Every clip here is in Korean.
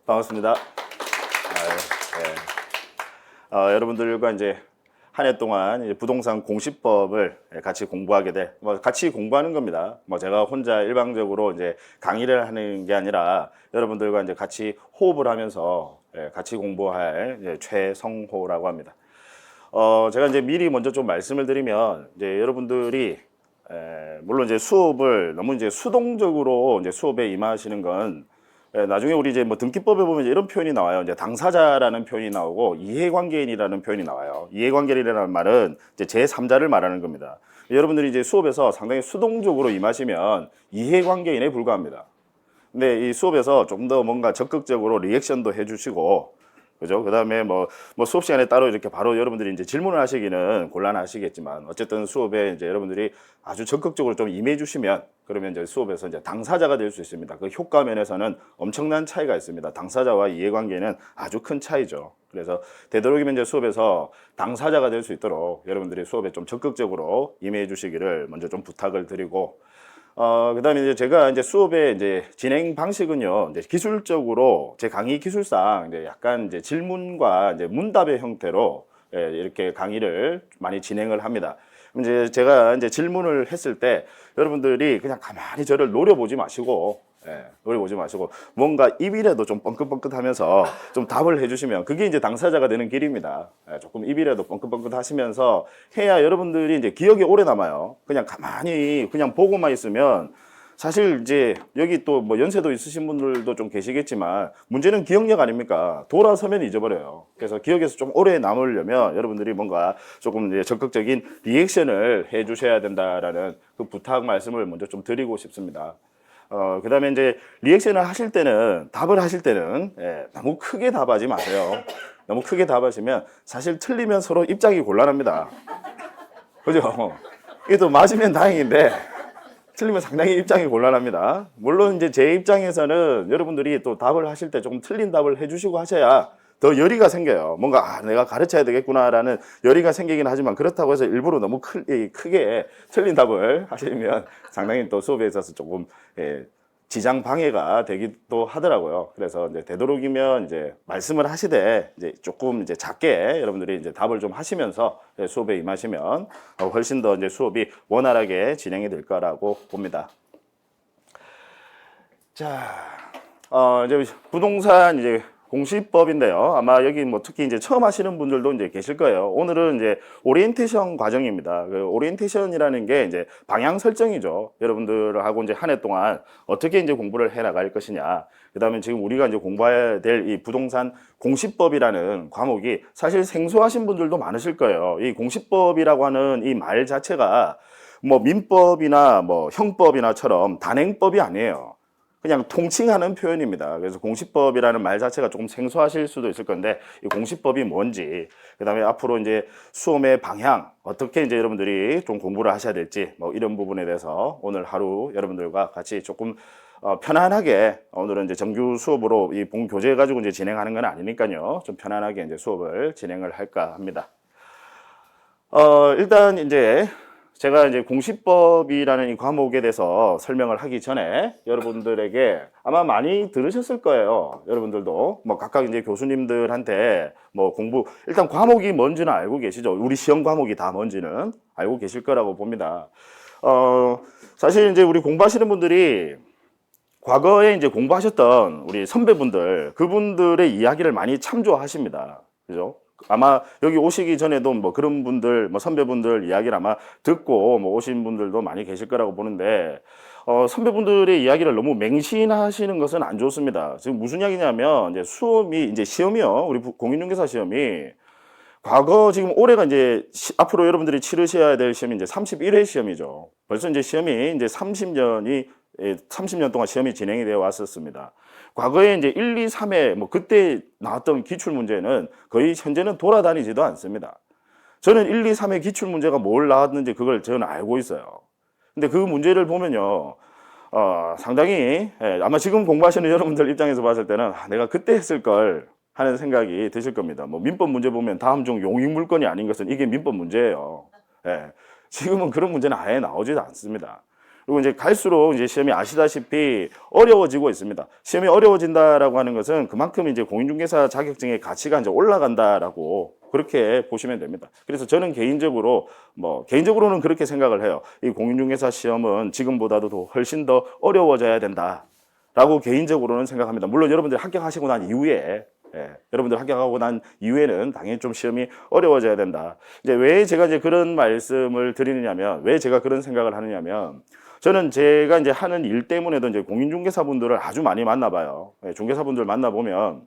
반갑습니다. 여러분들과 이제 한 해 동안 이제 부동산 공시법을 같이 공부하게 같이 공부하는 겁니다. 제가 혼자 일방적으로 이제 강의를 하는 게 아니라 여러분들과 이제 같이 호흡을 하면서 같이 공부할 이제 최성호라고 합니다. 제가 이제 미리 먼저 좀 말씀을 드리면 이제 여러분들이 물론 이제 수업을 너무 이제 수동적으로 이제 수업에 임하시는 건 나중에 우리 이제 뭐 등기법에 보면 이제 이런 표현이 나와요. 이제 당사자라는 표현이 나오고 이해관계인이라는 표현이 나와요. 이해관계인이라는 말은 이제 제3자를 말하는 겁니다. 여러분들이 이제 수업에서 상당히 수동적으로 임하시면 이해관계인에 불과합니다. 근데 이 수업에서 좀 더 뭔가 적극적으로 리액션도 해주시고, 그죠? 그 다음에 뭐 수업 시간에 따로 이렇게 바로 여러분들이 이제 질문을 하시기는 곤란하시겠지만, 어쨌든 수업에 이제 여러분들이 아주 적극적으로 좀 임해 주시면, 그러면 이제 수업에서 이제 당사자가 될 수 있습니다. 그 효과 면에서는 엄청난 차이가 있습니다. 당사자와 이해관계는 아주 큰 차이죠. 그래서 되도록이면 이제 수업에서 당사자가 될 수 있도록 여러분들이 수업에 좀 적극적으로 임해 주시기를 먼저 좀 부탁을 드리고, 그 다음에 이제 제가 이제 수업의 이제 진행 방식은요, 이제 기술적으로 제 강의 기술상 이제 약간 이제 질문과 이제 문답의 형태로 이렇게 강의를 많이 진행을 합니다. 그럼 이제 제가 이제 질문을 했을 때 여러분들이 그냥 가만히 저를 노려보지 마시고, 노려보지 마시고 뭔가 입이라도 좀 뻥긋뻥긋 하면서 좀 답을 해주시면 그게 이제 당사자가 되는 길입니다. 조금 입이라도 뻥긋뻥긋 하시면서 해야 여러분들이 이제 기억에 오래 남아요. 그냥 가만히 그냥 보고만 있으면 사실 이제 여기 또 뭐 연세도 있으신 분들도 좀 계시겠지만 문제는 기억력 아닙니까? 돌아서면 잊어버려요. 그래서 기억에서 좀 오래 남으려면 여러분들이 뭔가 조금 이제 적극적인 리액션을 해 주셔야 된다라는 그 부탁 말씀을 먼저 좀 드리고 싶습니다. 그 다음에 이제 리액션을 하실 때는, 답을 하실 때는, 너무 크게 답하지 마세요. 너무 크게 답하시면 사실 틀리면 서로 입장이 곤란합니다. 그죠? 이게 또 맞으면 다행인데, 틀리면 상당히 입장이 곤란합니다. 물론 이제 제 입장에서는 여러분들이 또 답을 하실 때 조금 틀린 답을 해주시고 하셔야 더 열의가 생겨요. 뭔가 내가 가르쳐야 되겠구나라는 열의가 생기긴 하지만 그렇다고 해서 일부러 너무 크게 틀린 답을 하시면 상당히 또 수업에 있어서 조금 지장 방해가 되기도 하더라고요. 그래서 이제 되도록이면 이제 말씀을 하시되 이제 조금 이제 작게 여러분들이 이제 답을 좀 하시면서 수업에 임하시면 훨씬 더 이제 수업이 원활하게 진행이 될 거라고 봅니다. 자, 이제 부동산 이제 공시법인데요. 아마 여기 뭐 특히 이제 처음 하시는 분들도 이제 계실 거예요. 오늘은 이제 오리엔테이션 과정입니다. 그 오리엔테이션이라는 게 이제 방향 설정이죠. 여러분들하고 이제 한 해 동안 어떻게 이제 공부를 해 나갈 것이냐. 그 다음에 지금 우리가 이제 공부해야 될 이 부동산 공시법이라는 과목이 사실 생소하신 분들도 많으실 거예요. 이 공시법이라고 하는 이 말 자체가 뭐 민법이나 뭐 형법이나처럼 단행법이 아니에요. 그냥 통칭하는 표현입니다. 그래서 공시법이라는 말 자체가 조금 생소하실 수도 있을 건데, 이 공시법이 뭔지, 그 다음에 앞으로 이제 수험의 방향, 어떻게 이제 여러분들이 좀 공부를 하셔야 될지, 뭐 이런 부분에 대해서 오늘 하루 여러분들과 같이 조금 편안하게, 오늘은 이제 정규 수업으로 이 본교재 가지고 이제 진행하는 건 아니니까요. 좀 편안하게 이제 수업을 진행을 할까 합니다. 일단 이제 제가 이제 공시법이라는 이 과목에 대해서 설명을 하기 전에 여러분들에게 아마 많이 들으셨을 거예요. 여러분들도 뭐 각각 이제 교수님들한테 뭐 일단 과목이 뭔지는 알고 계시죠. 우리 시험 과목이 다 뭔지는 알고 계실 거라고 봅니다. 사실 이제 우리 공부하시는 분들이 과거에 이제 공부하셨던 우리 선배분들, 그분들의 이야기를 많이 참조하십니다. 그죠? 아마 여기 오시기 전에도 뭐 그런 분들, 뭐 선배분들 이야기를 아마 듣고 뭐 오신 분들도 많이 계실 거라고 보는데, 선배분들의 이야기를 너무 맹신하시는 것은 안 좋습니다. 지금 무슨 이야기냐면, 이제 시험이요. 우리 공인중개사 시험이 과거 지금 올해가 이제 앞으로 여러분들이 치르셔야 될 시험이 이제 31회 시험이죠. 벌써 이제 시험이 이제 30년 동안 시험이 진행이 되어 왔었습니다. 과거에 이제 1, 2, 3회 뭐 그때 나왔던 기출 문제는 거의 현재는 돌아다니지도 않습니다. 저는 1, 2, 3회 기출 문제가 뭘 나왔는지 그걸 저는 알고 있어요. 근데 그 문제를 보면요, 상당히 아마 지금 공부하시는 여러분들 입장에서 봤을 때는 내가 그때 했을 걸 하는 생각이 드실 겁니다. 뭐 민법 문제 보면 다음 중 용익물건이 아닌 것은 이게 민법 문제예요. 지금은 그런 문제는 아예 나오지도 않습니다. 그리고 이제 갈수록 이제 시험이 아시다시피 어려워지고 있습니다. 시험이 어려워진다라고 하는 것은 그만큼 이제 공인중개사 자격증의 가치가 이제 올라간다라고 그렇게 보시면 됩니다. 그래서 저는 개인적으로는 그렇게 생각을 해요. 이 공인중개사 시험은 지금보다도 훨씬 더 어려워져야 된다라고 개인적으로는 생각합니다. 물론 여러분들이 합격하시고 난 이후에 여러분들 합격하고 난 이후에는 당연히 좀 시험이 어려워져야 된다. 이제 왜 제가 이제 그런 말씀을 드리느냐면, 왜 제가 그런 생각을 하느냐면, 저는 제가 이제 하는 일 때문에도 이제 공인중개사분들을 아주 많이 만나봐요. 중개사분들 만나보면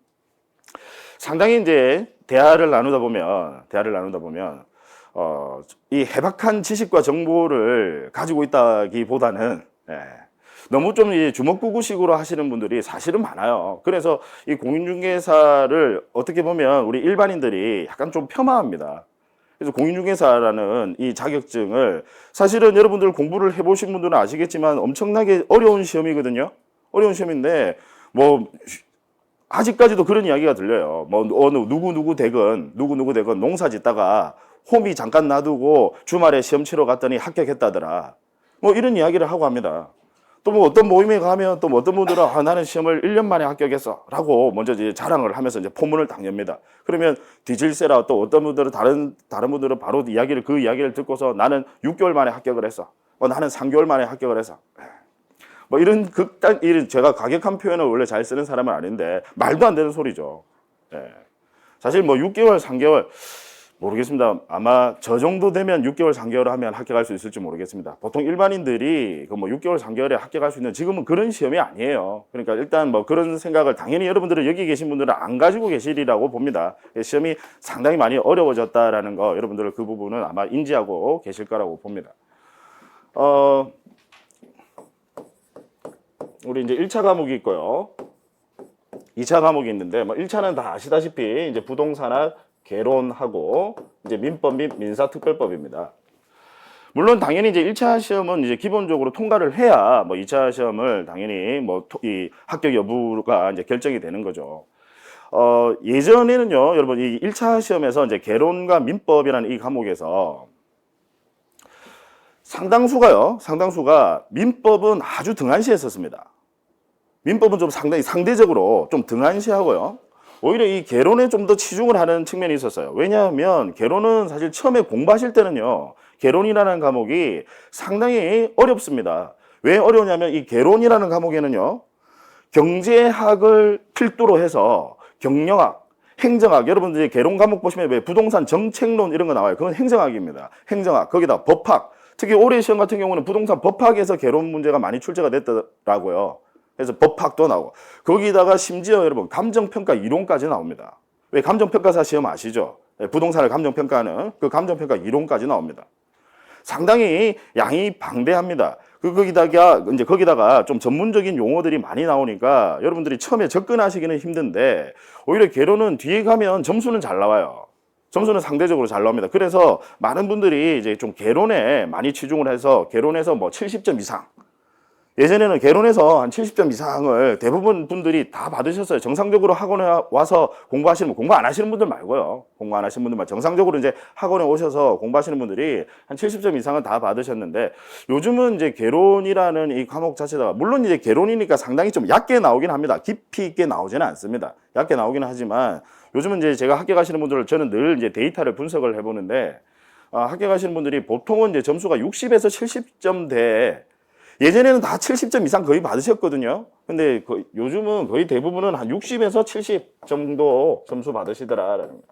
상당히 이제 대화를 나누다 보면 이 해박한 지식과 정보를 가지고 있다기보다는 너무 좀 주먹구구식으로 하시는 분들이 사실은 많아요. 그래서 이 공인중개사를 어떻게 보면 우리 일반인들이 약간 좀 폄하합니다. 그래서 공인중개사라는 이 자격증을 사실은 여러분들 공부를 해보신 분들은 아시겠지만 엄청나게 어려운 시험이거든요. 어려운 시험인데 아직까지도 그런 이야기가 들려요. 어느 누구 되건 농사 짓다가 홈이 잠깐 놔두고 주말에 시험 치러 갔더니 합격했다더라. 이런 이야기를 하고 합니다. 또 어떤 모임에 가면 또 어떤 분들은 나는 시험을 1년 만에 합격했어 라고 먼저 이제 자랑을 하면서 이제 포문을 딱 엽니다. 그러면 뒤질세라 또 어떤 분들은 다른 분들은 바로 그 이야기를 듣고서 나는 6개월 만에 합격을 했어. 나는 3개월 만에 합격을 했어. 이런 제가 과격한 표현을 원래 잘 쓰는 사람은 아닌데 말도 안 되는 소리죠. 사실 6개월, 3개월 모르겠습니다. 아마 저 정도 되면 6개월, 3개월 하면 합격할 수 있을지 모르겠습니다. 보통 일반인들이 6개월, 3개월에 합격할 수 있는 지금은 그런 시험이 아니에요. 그러니까 일단 그런 생각을 당연히 여러분들은 여기 계신 분들은 안 가지고 계시리라고 봅니다. 시험이 상당히 많이 어려워졌다라는 거 여러분들 그 부분은 아마 인지하고 계실 거라고 봅니다. 우리 이제 1차 과목이 있고요. 2차 과목이 있는데 1차는 다 아시다시피 이제 부동산학 개론하고 이제 민법 및 민사특별법입니다. 물론 당연히 이제 1차 시험은 이제 기본적으로 통과를 해야 2차 시험을 당연히 이 합격 여부가 이제 결정이 되는 거죠. 예전에는요, 여러분 이 1차 시험에서 이제 개론과 민법이라는 이 과목에서 상당수가 민법은 아주 등한시했었습니다. 민법은 좀 상대적으로 좀 등한시하고요. 오히려 이 개론에 좀 더 치중을 하는 측면이 있었어요. 왜냐하면 개론은 사실 처음에 공부하실 때는요, 개론이라는 과목이 상당히 어렵습니다. 왜 어려우냐면 이 개론이라는 과목에는요, 경제학을 필두로 해서 경영학, 행정학, 여러분들이 개론 과목 보시면 왜 부동산 정책론 이런 거 나와요. 그건 행정학입니다. 행정학, 거기다 법학, 특히 올해 시험 같은 경우는 부동산 법학에서 개론 문제가 많이 출제가 됐더라고요. 그래서 법학도 나오고 거기다가 심지어 여러분 감정평가 이론까지 나옵니다. 왜 감정평가사 시험 아시죠? 부동산을 감정평가하는 그 감정평가 이론까지 나옵니다. 상당히 양이 방대합니다. 거기다가 좀 전문적인 용어들이 많이 나오니까 여러분들이 처음에 접근하시기는 힘든데 오히려 개론은 뒤에 가면 점수는 잘 나와요. 점수는 상대적으로 잘 나옵니다. 그래서 많은 분들이 이제 좀 개론에 많이 치중을 해서 개론에서 70점 이상, 예전에는 개론에서 한 70점 이상을 대부분 분들이 다 받으셨어요. 정상적으로 학원에 와서 공부 안 하시는 분들 말고요. 공부 안 하시는 분들만 정상적으로 이제 학원에 오셔서 공부하시는 분들이 한 70점 이상은 다 받으셨는데 요즘은 이제 개론이라는 이 과목 자체가 물론 이제 개론이니까 상당히 좀 얕게 나오긴 합니다. 깊이 있게 나오지는 않습니다. 얕게 나오기는 하지만 요즘은 이제 제가 합격하시는 분들을 저는 늘 이제 데이터를 분석을 해보는데 합격하시는 분들이 보통은 이제 점수가 60에서 70점대에 예전에는 다 70점 이상 거의 받으셨거든요. 근데 요즘은 거의 대부분은 한 60에서 70 정도 점수 받으시더라라는 거예요.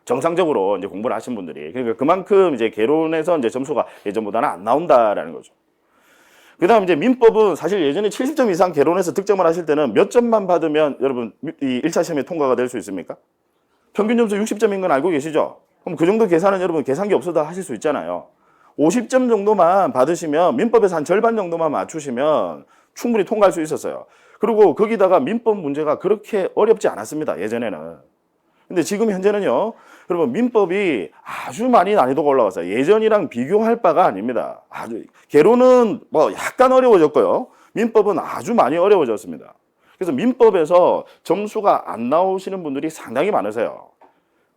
정상적으로 이제 공부를 하신 분들이. 그러니까 그만큼 이제 개론에서 이제 점수가 예전보다는 안 나온다라는 거죠. 그 다음 이제 민법은 사실 예전에 70점 이상 개론에서 득점을 하실 때는 몇 점만 받으면 여러분 이 1차 시험에 통과가 될 수 있습니까? 평균 점수 60점인 건 알고 계시죠? 그럼 그 정도 계산은 여러분 계산기 없어도 하실 수 있잖아요. 50점 정도만 받으시면 민법에서 한 절반 정도만 맞추시면 충분히 통과할 수 있었어요. 그리고 거기다가 민법 문제가 그렇게 어렵지 않았습니다. 예전에는. 근데 지금 현재는요, 여러분 민법이 아주 많이 난이도가 올라왔어요. 예전이랑 비교할 바가 아닙니다. 개론은 약간 어려워졌고요. 민법은 아주 많이 어려워졌습니다. 그래서 민법에서 점수가 안 나오시는 분들이 상당히 많으세요.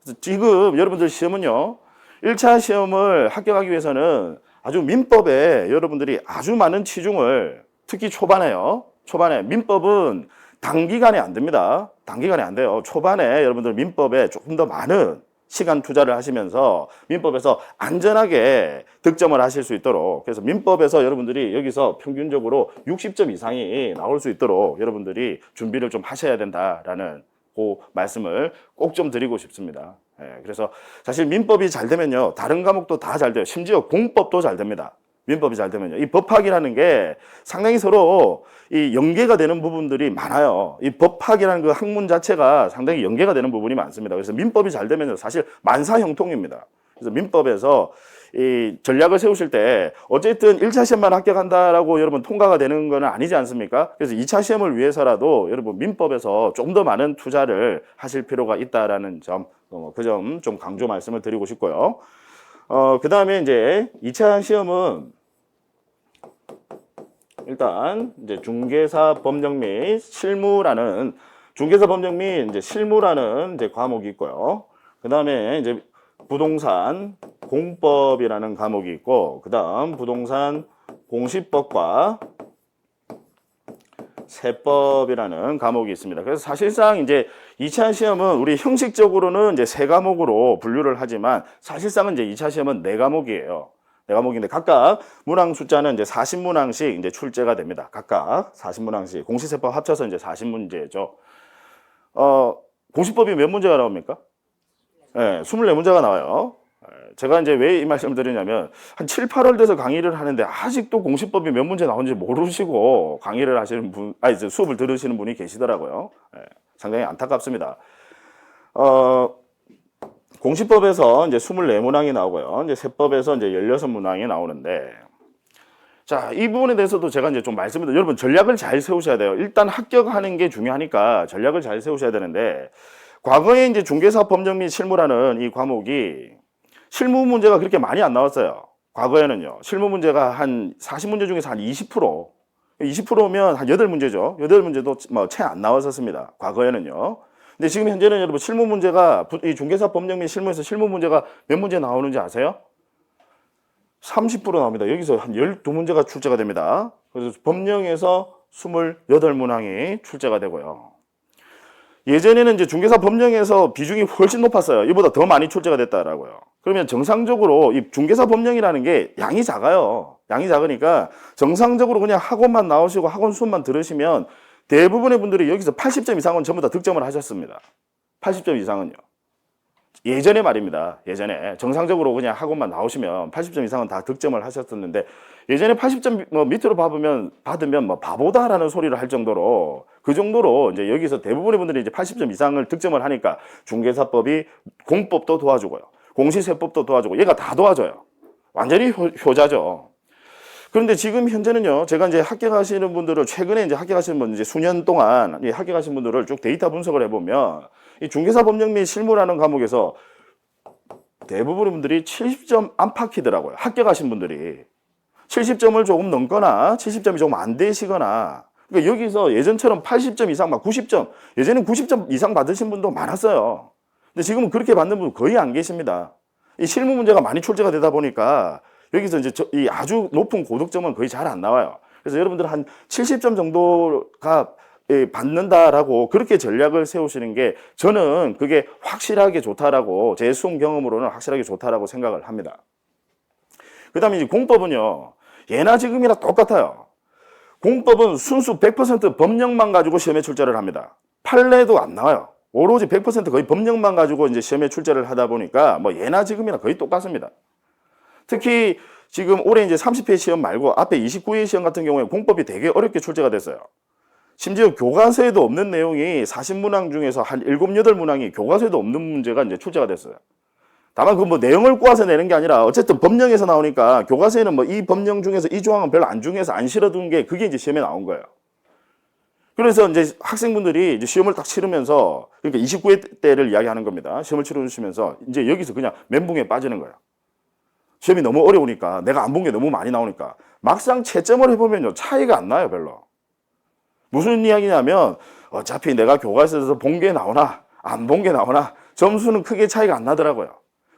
그래서 지금 여러분들 시험은요, 1차 시험을 합격하기 위해서는 아주 민법에 여러분들이 아주 많은 치중을 특히 초반에요. 초반에 민법은 단기간에 안 됩니다. 단기간에 안 돼요. 초반에 여러분들 민법에 조금 더 많은 시간 투자를 하시면서 민법에서 안전하게 득점을 하실 수 있도록, 그래서 민법에서 여러분들이 여기서 평균적으로 60점 이상이 나올 수 있도록 여러분들이 준비를 좀 하셔야 된다라는 그 말씀을 꼭 좀 드리고 싶습니다. 그래서 사실 민법이 잘 되면요, 다른 과목도 다 잘 돼요. 심지어 공법도 잘 됩니다. 민법이 잘 되면요. 이 법학이라는 게 상당히 서로 이 연계가 되는 부분들이 많아요. 이 법학이라는 그 학문 자체가 상당히 연계가 되는 부분이 많습니다. 그래서 민법이 잘 되면요, 사실 만사형통입니다. 그래서 민법에서 이 전략을 세우실 때 어쨌든 1차 시험만 합격한다라고 여러분 통과가 되는 건 아니지 않습니까? 그래서 2차 시험을 위해서라도 여러분 민법에서 좀 더 많은 투자를 하실 필요가 있다라는 점, 그 점 좀 강조 말씀을 드리고 싶고요. 그 다음에 이제 2차 시험은 일단 이제 중개사 법령 및 실무라는 중개사 법령 및 이제 실무라는 이제 과목이 있고요. 그 다음에 이제 부동산 공법이라는 과목이 있고, 그 다음 부동산 공시법과 세법이라는 과목이 있습니다. 그래서 사실상 이제 2차 시험은 우리 형식적으로는 이제 3과목으로 분류를 하지만 사실상은 이제 2차 시험은 4과목이에요. 4과목인데 각각 문항 숫자는 이제 40문항씩 이제 출제가 됩니다. 각각 40문항씩. 공시세법 합쳐서 이제 40문제죠. 공시법이 몇 문제가 나옵니까? 네, 24문제가 나와요. 제가 이제 왜 이 말씀을 드리냐면 한 7, 8월 돼서 강의를 하는데 아직도 공시법이 몇 문제 나오는지 모르시고 강의를 하시는 분, 이제 수업을 들으시는 분이 계시더라고요. 상당히 안타깝습니다. 공시법에서 이제 24문항이 나오고요. 이제 세법에서 이제 16문항이 나오는데, 자, 이 부분에 대해서도 제가 이제 좀 말씀을 드려요. 여러분 전략을 잘 세우셔야 돼요. 일단 합격하는 게 중요하니까 전략을 잘 세우셔야 되는데, 과거에 이제 중개사 법령 및 실무라는 이 과목이 실무 문제가 그렇게 많이 안 나왔어요. 과거에는요. 실무 문제가 한 40문제 중에서 한 20%면 한 8문제죠. 8문제도 뭐 채 안 나왔었습니다. 과거에는요. 근데 지금 현재는 여러분 실무 문제가, 이 중개사 법령 및 실무에서 실무 문제가 몇 문제 나오는지 아세요? 30% 나옵니다. 여기서 한 12문제가 출제가 됩니다. 그래서 법령에서 28문항이 출제가 되고요. 예전에는 이제 중개사 법령에서 비중이 훨씬 높았어요. 이보다 더 많이 출제가 됐다라고요. 그러면 정상적으로 이 중개사 법령이라는 게 양이 작아요. 양이 작으니까 정상적으로 그냥 학원만 나오시고 학원 수업만 들으시면 대부분의 분들이 여기서 80점 이상은 전부 다 득점을 하셨습니다. 80점 이상은요. 예전에 말입니다. 예전에 정상적으로 그냥 학원만 나오시면 80점 이상은 다 득점을 하셨었는데, 예전에 80점 뭐 밑으로 받으면 뭐 바보다라는 소리를 할 정도로, 그 정도로 이제 여기서 대부분의 분들이 이제 80점 이상을 득점을 하니까 중개사법이 공법도 도와주고요, 공시세법도 도와주고, 얘가 다 도와줘요. 완전히 효자죠. 그런데 지금 현재는요, 제가 이제 합격하시는 분들을, 최근에 이제 합격하시는 분, 이제 수년 동안 합격하신 분들을 쭉 데이터 분석을 해보면, 이 중개사 법령 및 실무라는 과목에서 대부분의 분들이 70점 안팎이더라고요. 합격하신 분들이 70점을 조금 넘거나 70점이 조금 안 되시거나, 그러니까 여기서 예전처럼 80점 이상, 막 90점, 예전엔 90점 이상 받으신 분도 많았어요. 근데 지금은 그렇게 받는 분 거의 안 계십니다. 이 실무 문제가 많이 출제가 되다 보니까 여기서 이제 이 아주 높은 고득점은 거의 잘 안 나와요. 그래서 여러분들 한 70점 정도가 받는다라고 그렇게 전략을 세우시는 게, 저는 그게 확실하게 좋다라고, 제 수험 경험으로는 확실하게 좋다라고 생각을 합니다. 그 다음에 이제 공법은요, 예나 지금이나 똑같아요. 공법은 순수 100% 법령만 가지고 시험에 출제를 합니다. 판례도 안 나와요. 오로지 100% 거의 법령만 가지고 이제 시험에 출제를 하다 보니까 뭐 예나 지금이나 거의 똑같습니다. 특히 지금 올해 이제 30회 시험 말고 앞에 29회 시험 같은 경우에 공법이 되게 어렵게 출제가 됐어요. 심지어 교과서에도 없는 내용이 40문항 중에서 한 7, 8문항이 교과서에도 없는 문제가 이제 출제가 됐어요. 다만 그 뭐 내용을 꼬아서 내는 게 아니라 어쨌든 법령에서 나오니까, 교과서에는 뭐 이 법령 중에서 이 조항은 별로 안 중요해서 안 실어둔 게, 그게 이제 시험에 나온 거예요. 그래서 이제 학생분들이 이제 시험을 딱 치르면서, 그러니까 29회 때를 이야기하는 겁니다. 시험을 치르시면서 이제 여기서 그냥 멘붕에 빠지는 거예요. 시험이 너무 어려우니까, 내가 안 본 게 너무 많이 나오니까. 막상 채점을 해보면요, 차이가 안 나요, 별로. 무슨 이야기냐면, 어차피 내가 교과서에서 본 게 나오나 안 본 게 나오나 점수는 크게 차이가 안 나더라고요.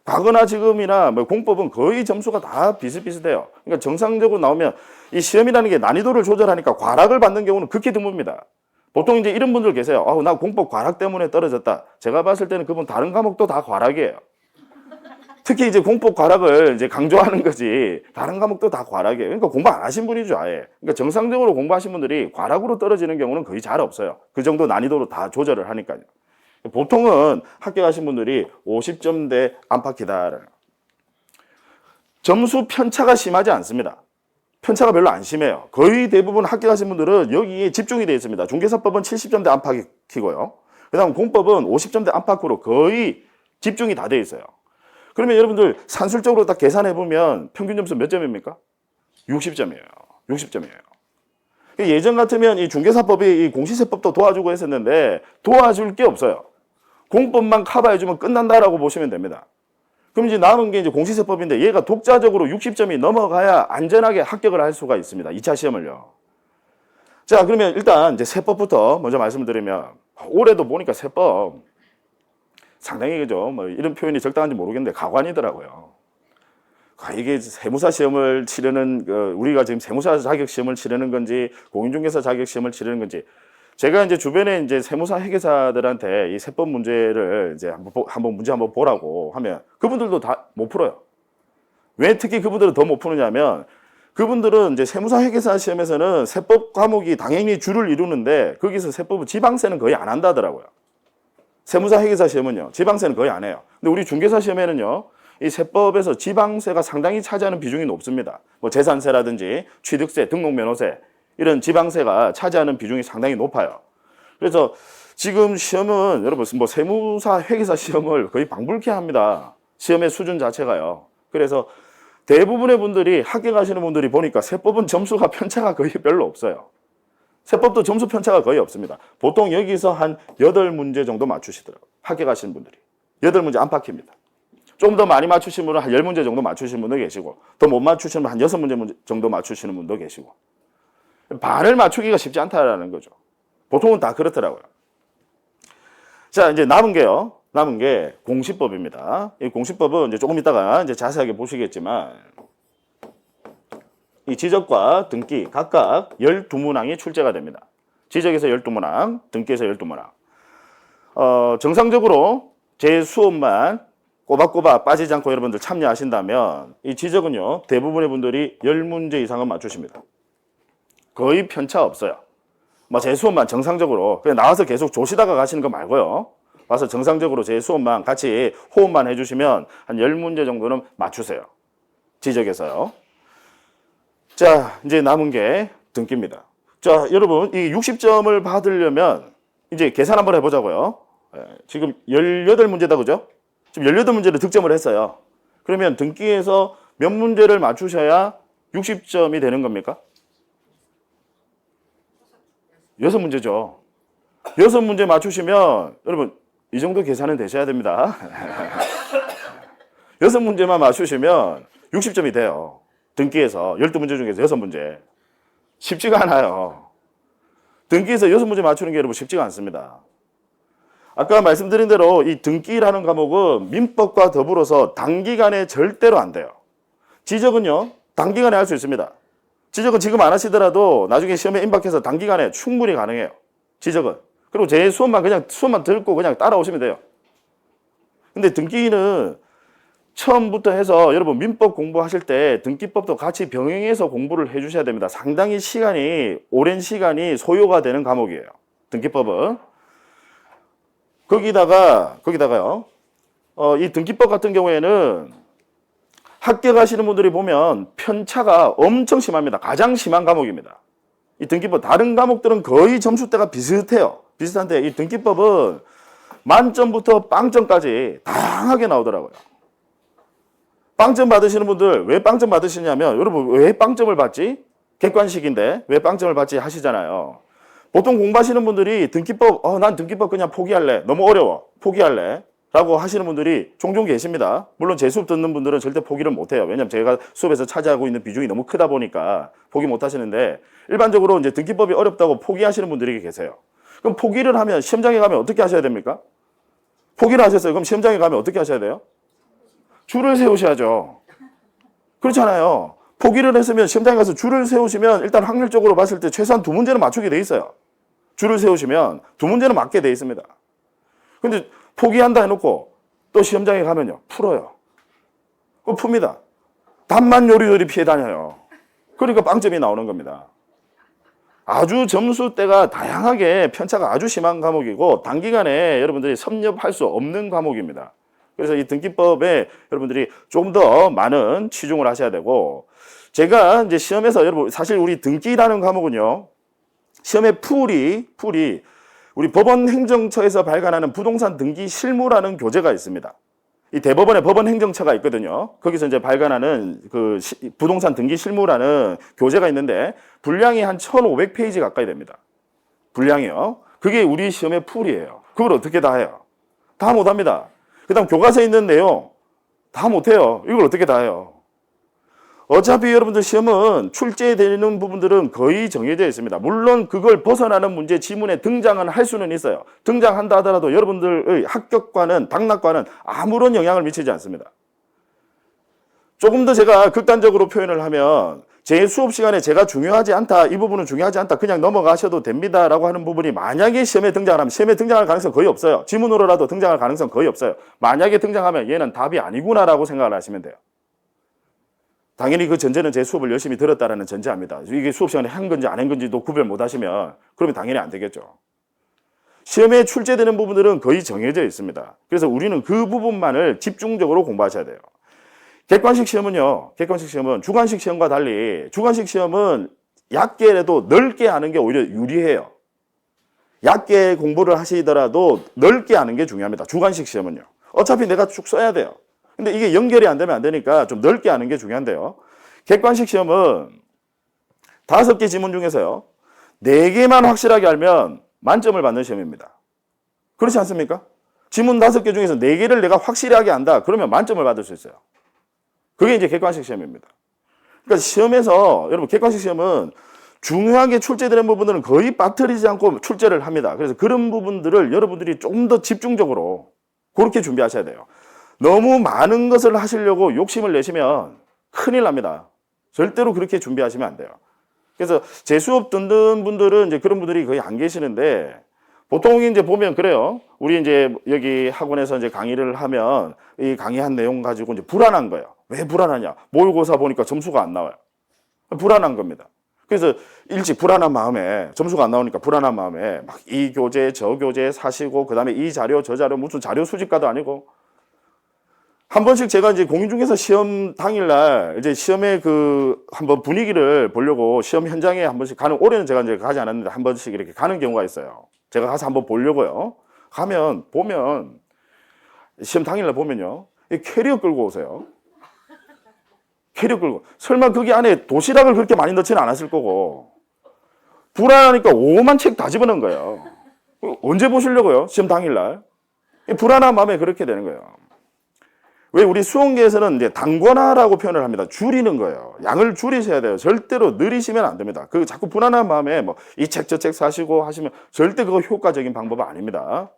과거나 지금이나 뭐 공법은 거의 점수가 다 비슷비슷해요. 그러니까 정상적으로 나오면 이 시험이라는 게 난이도를 조절하니까 과락을 받는 경우는 극히 드뭅니다. 보통 이제 이런 분들 계세요. 나 공법 과락 때문에 떨어졌다. 제가 봤을 때는 그분 다른 과목도 다 과락이에요. 특히 이제 공법 과락을 이제 강조하는 거지 다른 과목도 다 과락이에요. 그러니까 공부 안 하신 분이죠, 아예. 그러니까 정상적으로 공부하신 분들이 과락으로 떨어지는 경우는 거의 잘 없어요. 그 정도 난이도로 다 조절을 하니까요. 보통은 합격하신 분들이 50점대 안팎이다. 점수 편차가 심하지 않습니다. 편차가 별로 안 심해요. 거의 대부분 합격하신 분들은 여기에 집중이 되어 있습니다. 중개사법은 70점대 안팎이고요. 그 다음 공법은 50점대 안팎으로 거의 집중이 다 되어 있어요. 그러면 여러분들 산술적으로 딱 계산해 보면 평균 점수 몇 점입니까? 60점이에요. 60점이에요. 예전 같으면 이 중개사법이 이 공시세법도 도와주고 했었는데 도와줄 게 없어요. 공법만 커버해주면 끝난다라고 보시면 됩니다. 그럼 이제 남은 게 이제 공시세법인데 얘가 독자적으로 60점이 넘어가야 안전하게 합격을 할 수가 있습니다. 2차 시험을요. 자, 그러면 일단 이제 세법부터 먼저 말씀드리면 올해도 보니까 세법 상당히 그죠. 뭐 이런 표현이 적당한지 모르겠는데 가관이더라고요. 이게 세무사 시험을 치르는 우리가 지금 세무사 자격 시험을 치르는 건지 공인중개사 자격 시험을 치르는 건지 제가 이제 주변에 이제 세무사 회계사들한테 이 세법 문제를 이제 문제 한번 보라고 하면 그분들도 다 못 풀어요. 왜 특히 그분들은 더 못 푸느냐면 그분들은 이제 세무사 회계사 시험에서는 세법 과목이 당연히 주를 이루는데 거기서 세법은 지방세는 거의 안 한다더라고요. 세무사 회계사 시험은요, 지방세는 거의 안 해요. 근데 우리 중개사 시험에는요, 이 세법에서 지방세가 상당히 차지하는 비중이 높습니다. 뭐 재산세라든지 취득세, 등록면허세 이런 지방세가 차지하는 비중이 상당히 높아요. 그래서 지금 시험은 여러분 뭐 세무사 회계사 시험을 거의 방불케 합니다. 시험의 수준 자체가요. 그래서 대부분의 분들이 합격하시는 분들이 보니까 세법은 점수가 편차가 거의 별로 없어요. 세법도 점수 편차가 거의 없습니다. 보통 여기서 한 8문제 정도 맞추시더라고요. 합격하시는 분들이. 8문제 안팎입니다. 좀 더 많이 맞추신 분은 한 10문제 정도 맞추시는 분도 계시고 더 못 맞추시는 분 한 6문제 정도 맞추시는 분도 계시고 반을 맞추기가 쉽지 않다라는 거죠. 보통은 다 그렇더라고요. 자, 이제 남은 게 공시법입니다. 이 공시법은 이제 조금 이따가 이제 자세하게 보시겠지만 이 지적과 등기 각각 12문항이 출제가 됩니다. 지적에서 12문항, 등기에서 12문항. 정상적으로 제 수업만 꼬박꼬박 빠지지 않고 여러분들 참여하신다면 이 지적은요, 대부분의 분들이 10문제 이상은 맞추십니다. 거의 편차 없어요. 뭐 제 수업만 정상적으로 그냥 나와서 계속 조시다가 가시는 거 말고요. 와서 정상적으로 제 수업만 같이 호흡만 해주시면 한 10문제 정도는 맞추세요. 지적에서요. 자, 이제 남은 게 등기입니다. 자, 여러분, 이 60점을 받으려면 이제 계산 한번 해보자고요. 지금 18문제다, 그죠? 지금 18문제를 득점을 했어요. 그러면 등기에서 몇 문제를 맞추셔야 60점이 되는 겁니까? 6문제죠. 6문제 맞추시면 여러분 이 정도 계산은 되셔야 됩니다. 6문제만 맞추시면 60점이 돼요. 등기에서 12문제 중에서 6문제. 쉽지가 않아요. 등기에서 6문제 맞추는 게 여러분 쉽지가 않습니다. 아까 말씀드린 대로 이 등기라는 과목은 민법과 더불어서 단기간에 절대로 안 돼요. 지적은요, 단기간에 할 수 있습니다. 지적은 지금 안 하시더라도 나중에 시험에 임박해서 단기간에 충분히 가능해요. 지적은. 그리고 제 수업만 듣고 그냥 따라오시면 돼요. 근데 등기는 처음부터 해서 여러분 민법 공부하실 때 등기법도 같이 병행해서 공부를 해 주셔야 됩니다. 상당히 오랜 시간이 소요가 되는 과목이에요. 등기법은. 거기다가요. 이 등기법 같은 경우에는 합격하시는 분들이 보면 편차가 엄청 심합니다. 가장 심한 과목입니다. 이 등기법 다른 과목들은 거의 점수대가 비슷해요. 비슷한데 이 등기법은 만점부터 빵점까지 다양하게 나오더라고요. 빵점 받으시는 분들 왜 빵점 받으시냐면 여러분 왜 빵점을 받지? 객관식인데 왜 빵점을 받지 하시잖아요. 보통 공부하시는 분들이 등기법 난 등기법 그냥 포기할래. 너무 어려워. 포기할래. 라고 하시는 분들이 종종 계십니다. 물론 제 수업 듣는 분들은 절대 포기를 못해요. 왜냐하면 제가 수업에서 차지하고 있는 비중이 너무 크다 보니까 포기 못 하시는데 일반적으로 이제 등기법이 어렵다고 포기하시는 분들이 계세요. 그럼 포기를 하면 시험장에 가면 어떻게 하셔야 됩니까? 포기를 하셨어요. 그럼 시험장에 가면 어떻게 하셔야 돼요? 줄을 세우셔야죠. 그렇잖아요. 포기를 했으면 시험장에 가서 줄을 세우시면 일단 확률적으로 봤을 때 최소한 2문제는 맞추게 돼 있어요. 줄을 세우시면 2문제는 맞게 돼 있습니다. 근데 포기한다 해놓고 또 시험장에 가면요. 풀어요. 풉니다. 답만 요리요리 피해 다녀요. 그러니까 빵점이 나오는 겁니다. 아주 점수대가 다양하게 편차가 아주 심한 과목이고 단기간에 여러분들이 섭렵할 수 없는 과목입니다. 그래서 이 등기법에 여러분들이 좀 더 많은 치중을 하셔야 되고, 제가 이제 시험에서 여러분 사실 우리 등기라는 과목은요, 시험의 풀이 우리 법원행정처에서 발간하는 부동산 등기 실무라는 교재가 있습니다. 이 대법원에 법원행정처가 있거든요. 거기서 이제 발간하는 그 부동산 등기 실무라는 교재가 있는데 분량이 한 1,500페이지 가까이 됩니다. 분량이요. 그게 우리 시험의 풀이에요. 그걸 어떻게 다 해요? 다 못합니다. 그 다음 교과서에 있는 내용 다 못해요. 이걸 어떻게 다 해요? 어차피 여러분들 시험은 출제되는 부분들은 거의 정해져 있습니다. 물론 그걸 벗어나는 문제 지문에 등장은 할 수는 있어요. 등장한다 하더라도 여러분들의 합격과는 당락과는 아무런 영향을 미치지 않습니다. 조금 더 제가 극단적으로 표현을 하면 제 수업 시간에 제가 중요하지 않다, 이 부분은 중요하지 않다, 그냥 넘어가셔도 됩니다라고 하는 부분이 만약에 시험에 등장을 하면 시험에 등장할 가능성 거의 없어요. 지문으로라도 등장할 가능성 거의 없어요. 만약에 등장하면 얘는 답이 아니구나라고 생각을 하시면 돼요. 당연히 그 전제는 제 수업을 열심히 들었다라는 전제합니다. 이게 수업 시간에 한 건지 안 한 건지도 구별 못 하시면 그러면 당연히 안 되겠죠. 시험에 출제되는 부분들은 거의 정해져 있습니다. 그래서 우리는 그 부분만을 집중적으로 공부하셔야 돼요. 객관식 시험은요, 객관식 시험은 주관식 시험과 달리 주관식 시험은 얕게라도 넓게 하는 게 오히려 유리해요. 얕게 공부를 하시더라도 넓게 하는 게 중요합니다. 주관식 시험은요. 어차피 내가 쭉 써야 돼요. 근데 이게 연결이 안 되면 안 되니까 좀 넓게 하는 게 중요한데요. 객관식 시험은 5개 지문 중에서요, 4개만 확실하게 알면 만점을 받는 시험입니다. 그렇지 않습니까? 지문 5개 중에서 4개를 내가 확실하게 안다. 그러면 만점을 받을 수 있어요. 그게 이제 객관식 시험입니다. 그러니까 시험에서 여러분 객관식 시험은 중요하게 출제되는 부분들은 거의 빠뜨리지 않고 출제를 합니다. 그래서 그런 부분들을 여러분들이 좀 더 집중적으로 그렇게 준비하셔야 돼요. 너무 많은 것을 하시려고 욕심을 내시면 큰일 납니다. 절대로 그렇게 준비하시면 안 돼요. 그래서 제 수업 듣는 분들은 이제 그런 분들이 거의 안 계시는데, 보통 이제 보면 그래요. 우리 이제 여기 학원에서 이제 강의를 하면 이 강의한 내용 가지고 이제 불안한 거예요. 왜 불안하냐? 모의고사 보니까 점수가 안 나와요. 불안한 겁니다. 그래서 일찍 불안한 마음에, 점수가 안 나오니까 불안한 마음에 막 이 교재 저 교재 사시고, 그 다음에 이 자료 저 자료, 무슨 자료 수집가도 아니고, 한 번씩 제가 이제 공인중개사 시험 당일날 이제 시험의 그 한번 분위기를 보려고 시험 현장에 한 번씩 가는, 올해는 제가 이제 가지 않았는데 한 번씩 이렇게 가는 경우가 있어요. 제가 가서 한번 보려고요. 가면 보면 시험 당일날 보면요, 이 캐리어 끌고 오세요. 캐리어 끌고, 설마 거기 안에 도시락을 그렇게 많이 넣지는 않았을 거고, 불안하니까 오만 책 다 집어넣은 거예요. 언제 보시려고요? 시험 당일날. 불안한 마음에 그렇게 되는 거예요. 왜 우리 수험계에서는 이제 단권화라고 표현을 합니다. 줄이는 거예요. 양을 줄이셔야 돼요. 절대로 느리시면 안 됩니다. 그 자꾸 불안한 마음에 뭐 이 책 저 책 사시고 하시면 절대 그거 효과적인 방법은 아닙니다.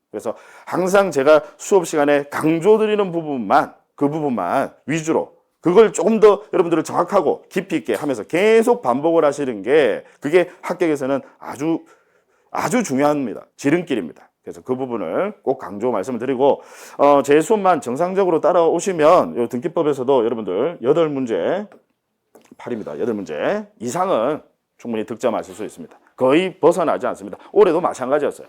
그래서 항상 제가 수업 시간에 강조드리는 부분만, 그 부분만 위주로, 그걸 조금 더 여러분들을 정확하고 깊이 있게 하면서 계속 반복을 하시는 게, 그게 합격에서는 아주 중요합니다. 지름길입니다. 그래서 그 부분을 꼭 강조 말씀을 드리고, 제 수업만 정상적으로 따라오시면 이 등기법에서도 여러분들 8문제, 8입니다. 8문제 이상은 충분히 득점하실 수 있습니다. 거의 벗어나지 않습니다. 올해도 마찬가지였어요.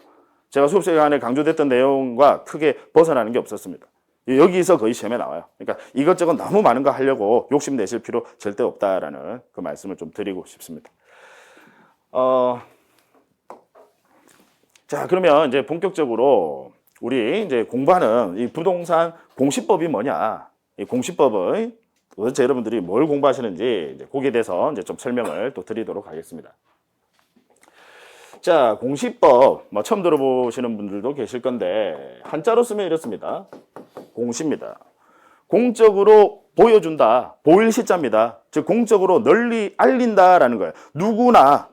제가 수업 시간에 강조됐던 내용과 크게 벗어나는 게 없었습니다. 여기서 거의 시험에 나와요. 그러니까 이것저것 너무 많은 거 하려고 욕심내실 필요 절대 없다라는 그 말씀을 좀 드리고 싶습니다. 자, 그러면 이제 본격적으로 우리 이제 공부하는 이 부동산 공시법이 뭐냐, 이 공시법의 도대체 여러분들이 뭘 공부하시는지 이제 거기에 대해서 이제 좀 설명을 또 드리도록 하겠습니다. 자, 공시법 뭐 처음 들어보시는 분들도 계실 건데 한자로 쓰면 이렇습니다. 공시입니다. 공적으로 보여준다, 보일 시자입니다. 즉 공적으로 널리 알린다라는 거예요. 누구나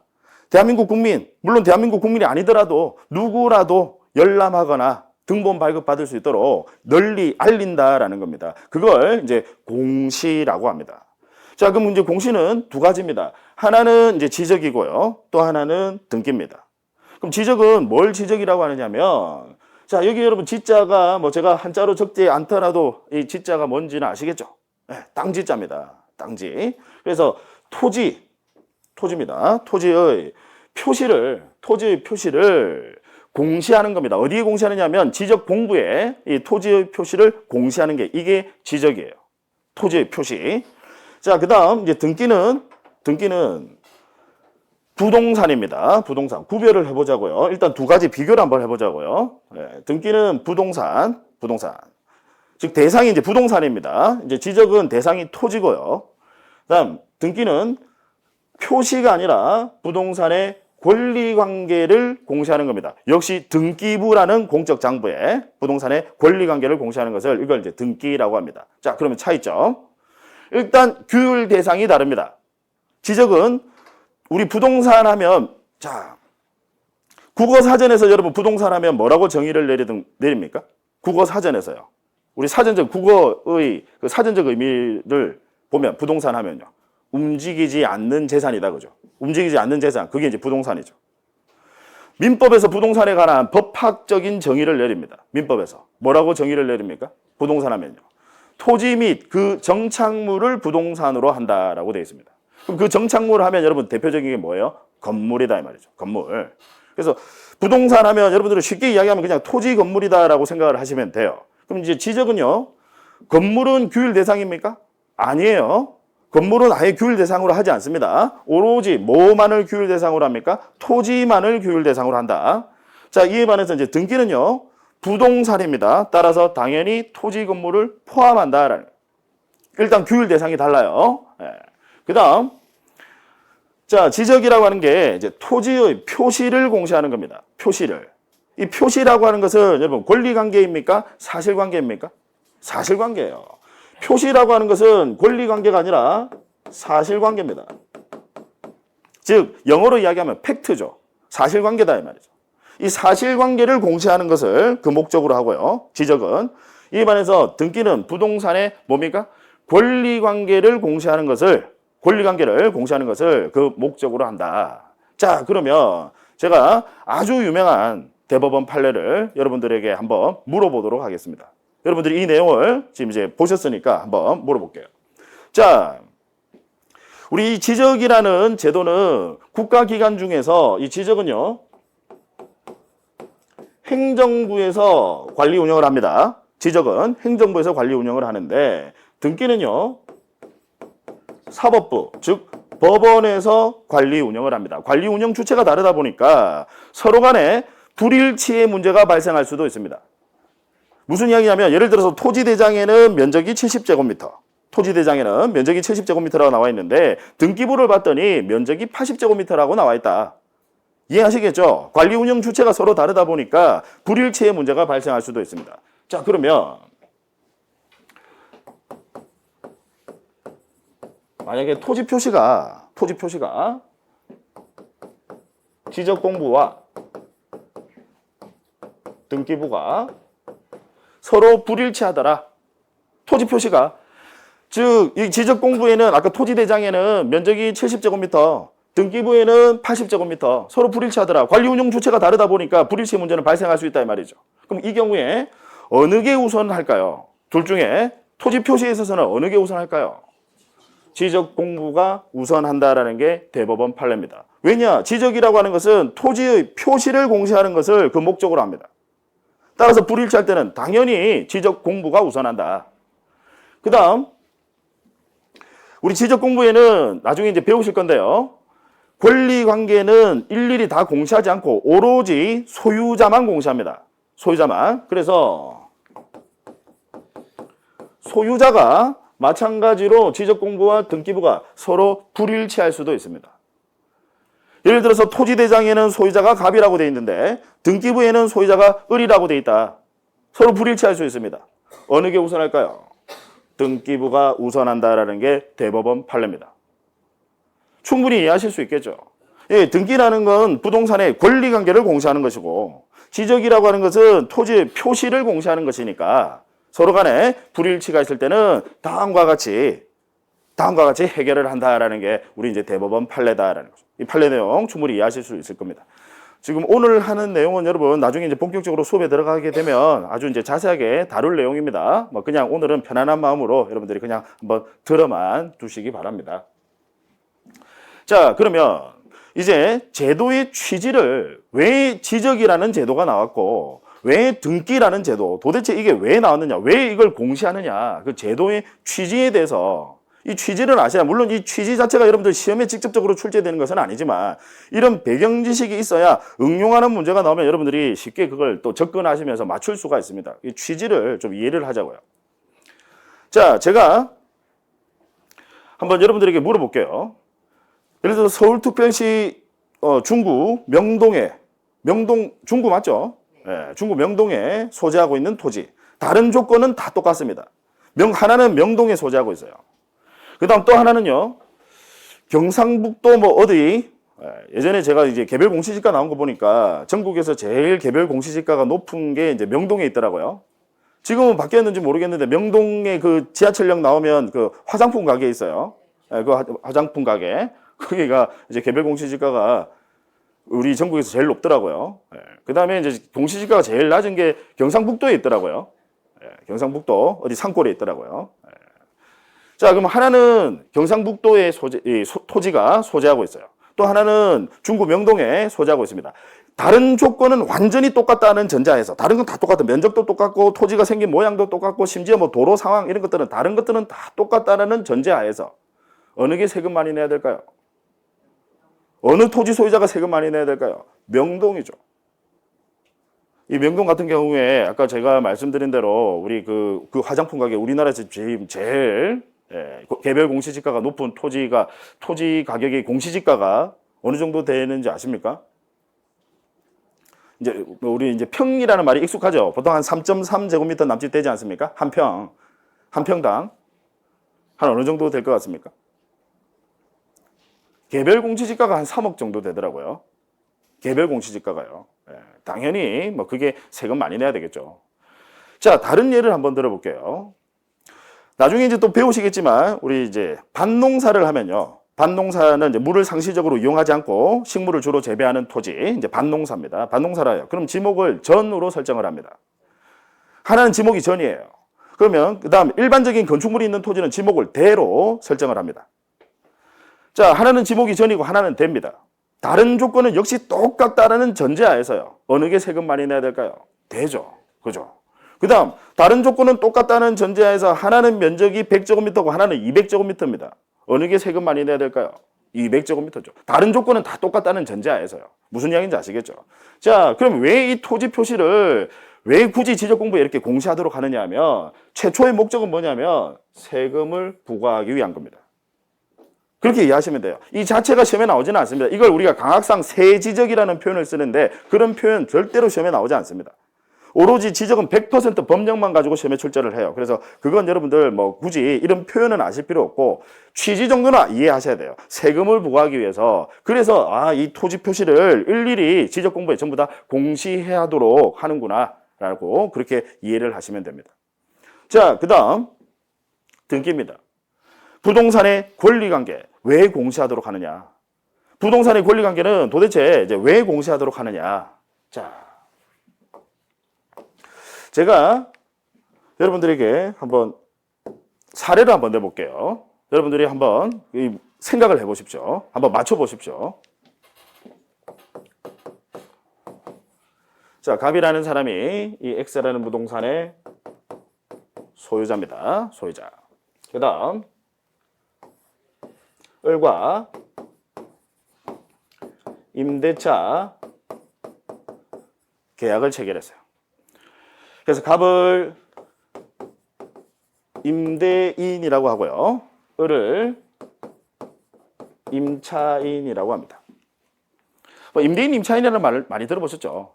대한민국 국민, 물론 대한민국 국민이 아니더라도 누구라도 열람하거나 등본 발급받을 수 있도록 널리 알린다라는 겁니다. 그걸 이제 공시라고 합니다. 자, 그럼 이제 공시는 두 가지입니다. 하나는 이제 지적이고요. 또 하나는 등기입니다. 그럼 지적은 뭘 지적이라고 하느냐면, 자, 여기 여러분 지자가 뭐 제가 한자로 적지 않더라도 이 지자가 뭔지는 아시겠죠? 네, 땅지자입니다. 땅지. 그래서 토지입니다. 토지의 표시를 공시하는 겁니다. 어디에 공시하느냐면 지적 공부에 이 토지의 표시를 공시하는 게 이게 지적이에요. 토지의 표시. 자, 그다음 이제 등기는 부동산입니다. 부동산. 구별을 해보자고요. 일단 두 가지 비교를 한번 해보자고요. 네, 등기는 부동산. 즉, 대상이 이제 부동산입니다. 이제 지적은 대상이 토지고요. 그다음, 등기는 표시가 아니라 부동산의 권리관계를 공시하는 겁니다. 역시 등기부라는 공적 장부에 부동산의 권리관계를 공시하는 것을 이걸 이제 등기라고 합니다. 자, 그러면 차이점. 일단, 규율 대상이 다릅니다. 지적은 우리 부동산 하면, 자, 국어사전에서 여러분 부동산 하면 뭐라고 정의를 내립니까? 국어사전에서요. 우리 사전적 국어의 그 사전적 의미를 보면 부동산 하면요. 움직이지 않는 재산이다. 그죠? 움직이지 않는 재산. 그게 이제 부동산이죠. 민법에서 부동산에 관한 법학적인 정의를 내립니다. 민법에서. 뭐라고 정의를 내립니까? 부동산 하면요. 토지 및 그 정착물을 부동산으로 한다라고 되어 있습니다. 그럼 그 정착물을 하면 여러분 대표적인 게 뭐예요? 건물이다 이 말이죠. 건물. 그래서 부동산 하면 여러분들은 쉽게 이야기하면 그냥 토지 건물이다라고 생각을 하시면 돼요. 그럼 이제 지적은요. 건물은 규율 대상입니까? 아니에요. 건물은 아예 규율 대상으로 하지 않습니다. 오로지 뭐만을 규율 대상으로 합니까? 토지만을 규율 대상으로 한다. 자, 이에 반해서 이제 등기는요. 부동산입니다. 따라서 당연히 토지 건물을 포함한다라는. 일단 규율 대상이 달라요. 네. 그다음 자, 지적이라고 하는 게 이제 토지의 표시를 공시하는 겁니다. 표시를. 이 표시라고 하는 것은 여러분 권리관계입니까? 사실관계입니까? 사실관계예요. 표시라고 하는 것은 권리관계가 아니라 사실관계입니다. 즉 영어로 이야기하면 팩트죠. 사실관계다 이 말이죠. 이 사실관계를 공시하는 것을 그 목적으로 하고요. 지적은 이에 반해서 등기는 부동산의 뭡니까? 권리관계를 공시하는 것을 그 목적으로 한다. 자, 그러면 제가 아주 유명한 대법원 판례를 여러분들에게 한번 물어보도록 하겠습니다. 여러분들이 이 내용을 지금 이제 보셨으니까 한번 물어볼게요. 자, 우리 이 지적이라는 제도는 국가기관 중에서 이 지적은요, 행정부에서 관리 운영을 합니다. 지적은 행정부에서 관리 운영을 하는데 등기는요, 사법부, 즉 법원에서 관리 운영을 합니다. 관리 운영 주체가 다르다 보니까 서로 간에 불일치의 문제가 발생할 수도 있습니다. 무슨 이야기냐면 예를 들어서 토지대장에는 면적이 70제곱미터, 토지대장에는 면적이 70제곱미터라고 나와 있는데 등기부를 봤더니 면적이 80제곱미터라고 나와 있다. 이해하시겠죠? 관리 운영 주체가 서로 다르다 보니까 불일치의 문제가 발생할 수도 있습니다. 자, 그러면 만약에 토지 표시가 지적공부와 등기부가 서로 불일치하더라. 토지 표시가. 즉, 이 지적공부에는 아까 토지대장에는 면적이 70제곱미터, 등기부에는 80제곱미터, 서로 불일치하더라. 관리 운영 주체가 다르다 보니까 불일치 문제는 발생할 수 있다 이 말이죠. 그럼 이 경우에 어느 게 우선할까요? 둘 중에 토지 표시에 있어서는 어느 게 우선할까요? 지적공부가 우선한다라는 게 대법원 판례입니다. 왜냐? 지적이라고 하는 것은 토지의 표시를 공시하는 것을 그 목적으로 합니다. 따라서 불일치할 때는 당연히 지적공부가 우선한다. 그 다음 우리 지적공부에는 나중에 이제 배우실 건데요. 권리관계는 일일이 다 공시하지 않고 오로지 소유자만 공시합니다. 소유자만. 그래서 소유자가 마찬가지로 지적공부와 등기부가 서로 불일치할 수도 있습니다. 예를 들어서 토지대장에는 소유자가 갑이라고 되어 있는데 등기부에는 소유자가 을이라고 되어 있다. 서로 불일치할 수 있습니다. 어느 게 우선할까요? 등기부가 우선한다라는 게 대법원 판례입니다. 충분히 이해하실 수 있겠죠. 예, 등기라는 건 부동산의 권리관계를 공시하는 것이고 지적이라고 하는 것은 토지의 표시를 공시하는 것이니까 서로 간에 불일치가 있을 때는 다음과 같이 해결을 한다라는 게 우리 이제 대법원 판례다라는 거죠. 이 판례 내용 충분히 이해하실 수 있을 겁니다. 지금 오늘 하는 내용은 여러분 나중에 이제 본격적으로 수업에 들어가게 되면 아주 이제 자세하게 다룰 내용입니다. 뭐 그냥 오늘은 편안한 마음으로 여러분들이 그냥 한번 들어만 두시기 바랍니다. 자, 그러면 이제 제도의 취지를 왜 지적이라는 제도가 나왔고 왜 등기라는 제도, 도대체 이게 왜 나왔느냐, 왜 이걸 공시하느냐, 그 제도의 취지에 대해서 이 취지를 아셔야, 물론 이 취지 자체가 여러분들 시험에 직접적으로 출제되는 것은 아니지만 이런 배경 지식이 있어야 응용하는 문제가 나오면 여러분들이 쉽게 그걸 또 접근하시면서 맞출 수가 있습니다. 이 취지를 좀 이해를 하자고요. 자, 제가 한번 여러분들에게 물어볼게요. 예를 들어서 서울특별시 중구 명동에, 중구 맞죠? 네, 중구 명동에 소재하고 있는 토지. 다른 조건은 다 똑같습니다. 하나는 명동에 소재하고 있어요. 그 다음 또 하나는요, 경상북도 뭐 어디, 예전에 제가 이제 개별 공시지가 나온 거 보니까 전국에서 제일 개별 공시지가가 높은 게 이제 명동에 있더라고요. 지금은 바뀌었는지 모르겠는데 명동에 그 지하철역 나오면 그 화장품 가게 있어요. 그 화장품 가게. 거기가 이제 개별 공시지가가 우리 전국에서 제일 높더라고요. 그 다음에 이제 공시지가가 제일 낮은 게 경상북도에 있더라고요. 경상북도 어디 산골에 있더라고요. 자, 그럼 하나는 경상북도의 토지가 소재하고 있어요. 또 하나는 중구 명동에 소재하고 있습니다. 다른 조건은 완전히 똑같다는 전제하에서, 다른 건 다 똑같아요. 면적도 똑같고 토지가 생긴 모양도 똑같고 심지어 뭐 도로 상황 이런 것들은 다른 것들은 다 똑같다는 전제하에서 어느 게 세금 많이 내야 될까요? 어느 토지 소유자가 세금 많이 내야 될까요? 명동이죠. 이 명동 같은 경우에 아까 제가 말씀드린 대로 우리 그 화장품 가게 우리나라에서 제일 개별 공시지가가 높은 토지 가격의 공시지가가 어느 정도 되는지 아십니까? 이제 우리 이제 평이라는 말이 익숙하죠. 보통 한 3.3제곱미터 남짓 되지 않습니까? 한 평당 한 어느 정도 될 것 같습니까? 개별 공시지가가 한 3억 정도 되더라고요. 개별 공시지가가요. 당연히 뭐 그게 세금 많이 내야 되겠죠. 자, 다른 예를 한번 들어볼게요. 나중에 이제 또 배우시겠지만 우리 이제 밭농사를 하면요. 밭농사는 이제 물을 상시적으로 이용하지 않고 식물을 주로 재배하는 토지, 이제 밭농사입니다. 밭농사라요. 그럼 지목을 전으로 설정을 합니다. 하나는 지목이 전이에요. 그러면 그다음 일반적인 건축물이 있는 토지는 지목을 대로 설정을 합니다. 자, 하나는 지목이 전이고 하나는 대입니다. 다른 조건은 역시 똑같다라는 전제하에서요. 어느 게 세금 많이 내야 될까요? 대죠. 그죠? 그 다음 다른 조건은 똑같다는 전제하에서 하나는 면적이 100제곱미터고 하나는 200제곱미터입니다. 어느 게 세금 많이 내야 될까요? 200제곱미터죠. 다른 조건은 다 똑같다는 전제하에서요. 무슨 이야기인지 아시겠죠? 자, 그럼 왜 이 토지 표시를 왜 굳이 지적 공부에 이렇게 공시하도록 하느냐 하면 최초의 목적은 뭐냐면 세금을 부과하기 위한 겁니다. 그렇게 이해하시면 돼요. 이 자체가 시험에 나오지는 않습니다. 이걸 우리가 강학상 세지적이라는 표현을 쓰는데 그런 표현 절대로 시험에 나오지 않습니다. 오로지 지적은 100% 법령만 가지고 시험에 출제를 해요. 그래서 그건 여러분들 뭐 굳이 이런 표현은 아실 필요 없고 취지 정도는 이해하셔야 돼요. 세금을 부과하기 위해서. 그래서 이 토지 표시를 일일이 지적 공부에 전부 다 공시해야 하도록 하는구나 라고 그렇게 이해를 하시면 됩니다. 자, 그 다음 등기입니다. 부동산의 권리관계 왜 공시하도록 하느냐? 부동산의 권리관계는 도대체 이제 왜 공시하도록 하느냐? 자, 제가 여러분들에게 한번 사례를 한번 내볼게요. 여러분들이 한번 생각을 해보십시오. 한번 맞춰보십시오. 자, 갑이라는 사람이 이 X라는 부동산의 소유자입니다. 소유자. 그 다음 을과 임대차 계약을 체결했어요. 그래서 갑을 임대인이라고 하고요. 을을 임차인이라고 합니다. 임대인, 임차인이라는 말을 많이 들어보셨죠?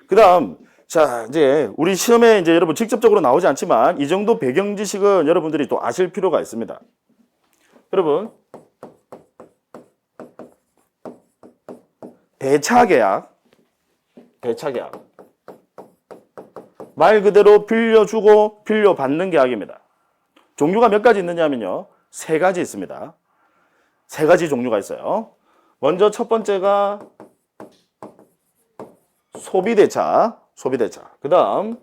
그 다음, 자, 이제 우리 시험에 이제 여러분 직접적으로 나오지 않지만 이 정도 배경 지식은 여러분들이 또 아실 필요가 있습니다. 여러분, 대차계약. 말 그대로 빌려주고 빌려받는 계약입니다. 종류가 몇 가지 있느냐면요. 세 가지 있습니다. 세 가지 종류가 있어요. 먼저 첫 번째가 소비대차. 그 다음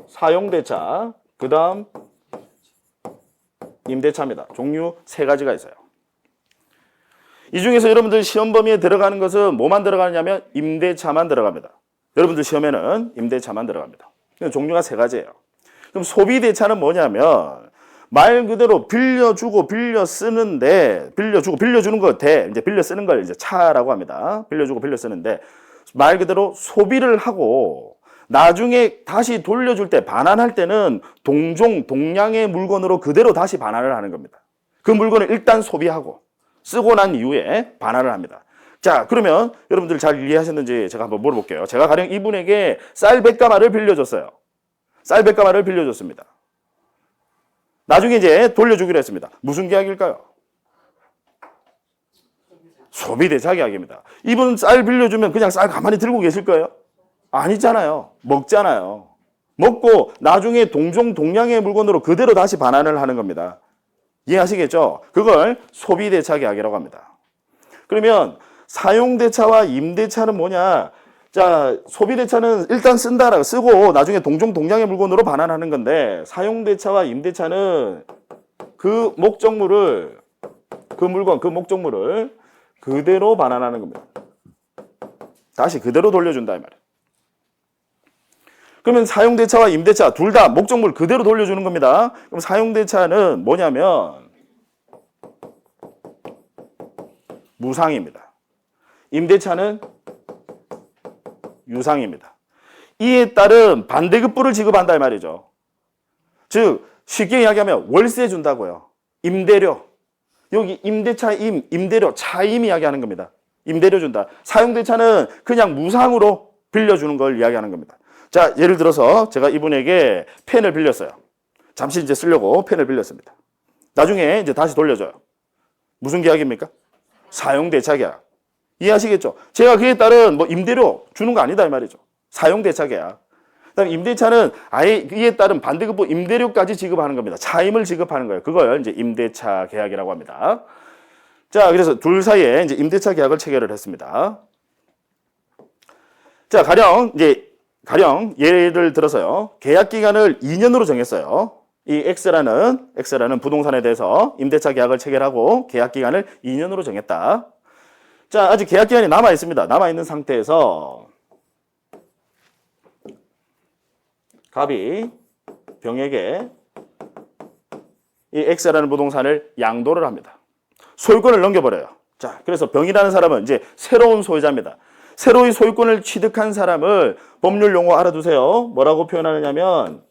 사용대차. 그 다음 임대차입니다. 종류 세 가지가 있어요. 이 중에서 여러분들 시험 범위에 들어가는 것은 뭐만 들어가느냐면 임대차만 들어갑니다. 여러분들 시험에는 임대차만 들어갑니다. 종류가 세 가지예요. 그럼 소비대차는 뭐냐면 말 그대로 빌려주고 빌려 쓰는데 빌려주는 거 이제 빌려 쓰는 걸 이제 차라고 합니다. 빌려주고 빌려 쓰는데 말 그대로 소비를 하고 나중에 다시 돌려줄 때 반환할 때는 동량의 물건으로 그대로 다시 반환을 하는 겁니다. 그 물건을 일단 소비하고 쓰고 난 이후에 반환을 합니다. 자, 그러면 여러분들 잘 이해하셨는지 제가 한번 물어볼게요. 제가 가령 이분에게 쌀 100가마를 빌려줬어요. 쌀 100가마를 빌려줬습니다. 나중에 이제 돌려주기로 했습니다. 무슨 계약일까요? 소비대차 계약입니다. 이분 쌀 빌려주면 그냥 쌀 가만히 들고 계실 거예요? 아니잖아요. 먹잖아요. 먹고 나중에 동량의 물건으로 그대로 다시 반환을 하는 겁니다. 이해하시겠죠? 그걸 소비대차 계약이라고 합니다. 그러면 사용대차와 임대차는 뭐냐? 자, 소비대차는 일단 쓴다라고 쓰고 나중에 동량의 물건으로 반환하는 건데 사용대차와 임대차는 그 목적물을 그대로 반환하는 겁니다. 다시 그대로 돌려준다 이 말이에요. 그러면 사용대차와 임대차 둘 다 목적물 그대로 돌려주는 겁니다. 그럼 사용대차는 뭐냐면 무상입니다. 임대차는 유상입니다. 이에 따른 반대급부를 지급한다 이 말이죠. 즉 쉽게 이야기하면 월세 준다고요. 임대료. 여기 임대차 임대료 차임 이야기하는 겁니다. 임대료 준다. 사용대차는 그냥 무상으로 빌려주는 걸 이야기하는 겁니다. 자, 예를 들어서 제가 이분에게 펜을 빌렸어요. 잠시 이제 쓰려고 펜을 빌렸습니다. 나중에 이제 다시 돌려줘요. 무슨 계약입니까? 사용대차 계약. 이해하시겠죠? 제가 그에 따른 뭐 임대료 주는 거 아니다 이 말이죠. 사용대차 계약. 그다음에 임대차는 아예 이에 따른 반대급부 임대료까지 지급하는 겁니다. 차임을 지급하는 거예요. 그걸 이제 임대차 계약이라고 합니다. 자, 그래서 둘 사이에 이제 임대차 계약을 체결을 했습니다. 자, 가령 예를 들어서요. 계약 기간을 2년으로 정했어요. 이 X라는 부동산에 대해서 임대차 계약을 체결하고 계약 기간을 2년으로 정했다. 자, 아직 계약 기간이 남아 있습니다. 남아 있는 상태에서 갑이 병에게 이 X라는 부동산을 양도를 합니다. 소유권을 넘겨버려요. 자, 그래서 병이라는 사람은 이제 새로운 소유자입니다. 새로이 소유권을 취득한 사람을 법률 용어 알아두세요. 뭐라고 표현하느냐면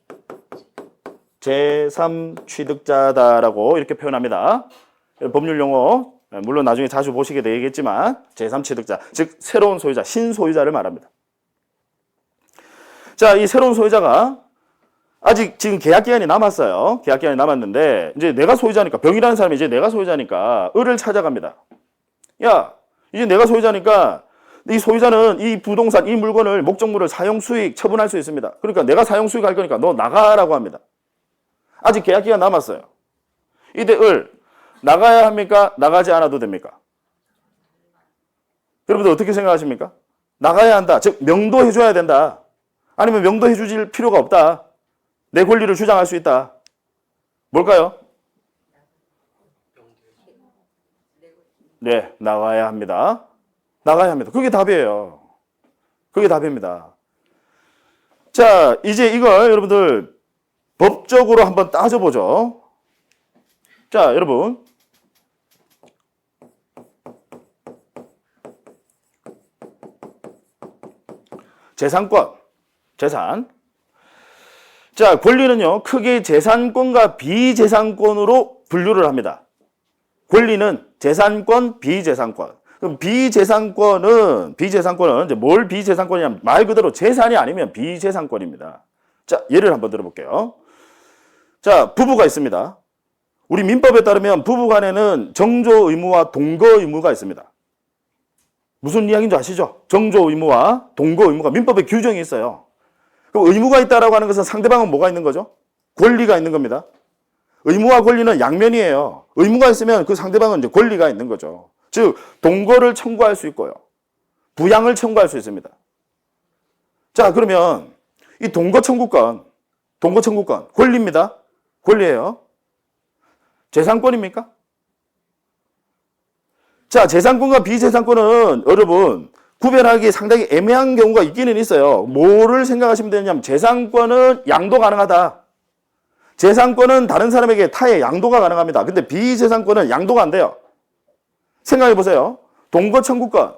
제3취득자다라고 이렇게 표현합니다. 법률 용어 물론 나중에 자주 보시게 되겠지만 제3취득자, 즉 새로운 소유자, 신소유자를 말합니다. 자, 이 새로운 소유자가 아직 지금 계약 기간이 남았어요. 계약 기간이 남았는데 이제 내가 소유자니까 병이라는 사람이 이제 내가 소유자니까 을을 찾아갑니다. 야, 이제 내가 소유자니까 이 소유자는 이 부동산, 이 물건을 목적물을 사용 수익 처분할 수 있습니다. 그러니까 내가 사용 수익 할 거니까 너 나가라고 합니다. 아직 계약 기간 남았어요. 이때 을 나가야 합니까? 나가지 않아도 됩니까? 여러분들 어떻게 생각하십니까? 나가야 한다. 즉 명도해 줘야 된다. 아니면 명도해 주질 필요가 없다. 내 권리를 주장할 수 있다. 뭘까요? 네, 나가야 합니다. 나가야 합니다. 그게 답이에요. 그게 답입니다. 자, 이제 이걸 여러분들 법적으로 한번 따져보죠. 자, 여러분. 재산권, 재산. 자, 권리는요, 크게 재산권과 비재산권으로 분류를 합니다. 권리는 재산권, 비재산권. 그럼 비재산권은 이제 뭘 비재산권이냐면 말 그대로 재산이 아니면 비재산권입니다. 자, 예를 한번 들어볼게요. 자, 부부가 있습니다. 우리 민법에 따르면 부부 간에는 정조 의무와 동거 의무가 있습니다. 무슨 이야기인지 아시죠? 정조 의무와 동거 의무가 민법에 규정이 있어요. 그럼 의무가 있다라고 하는 것은 상대방은 뭐가 있는 거죠? 권리가 있는 겁니다. 의무와 권리는 양면이에요. 의무가 있으면 그 상대방은 이제 권리가 있는 거죠. 즉 동거를 청구할 수 있고요. 부양을 청구할 수 있습니다. 자, 그러면 이 동거 청구권 권리입니다. 권리예요. 재산권입니까? 자, 재산권과 비재산권은 여러분 구별하기 상당히 애매한 경우가 있기는 있어요. 뭐를 생각하시면 되냐면 재산권은 양도 가능하다. 재산권은 다른 사람에게 타의 양도가 가능합니다. 근데 비재산권은 양도가 안 돼요. 생각해 보세요. 동거 청구권.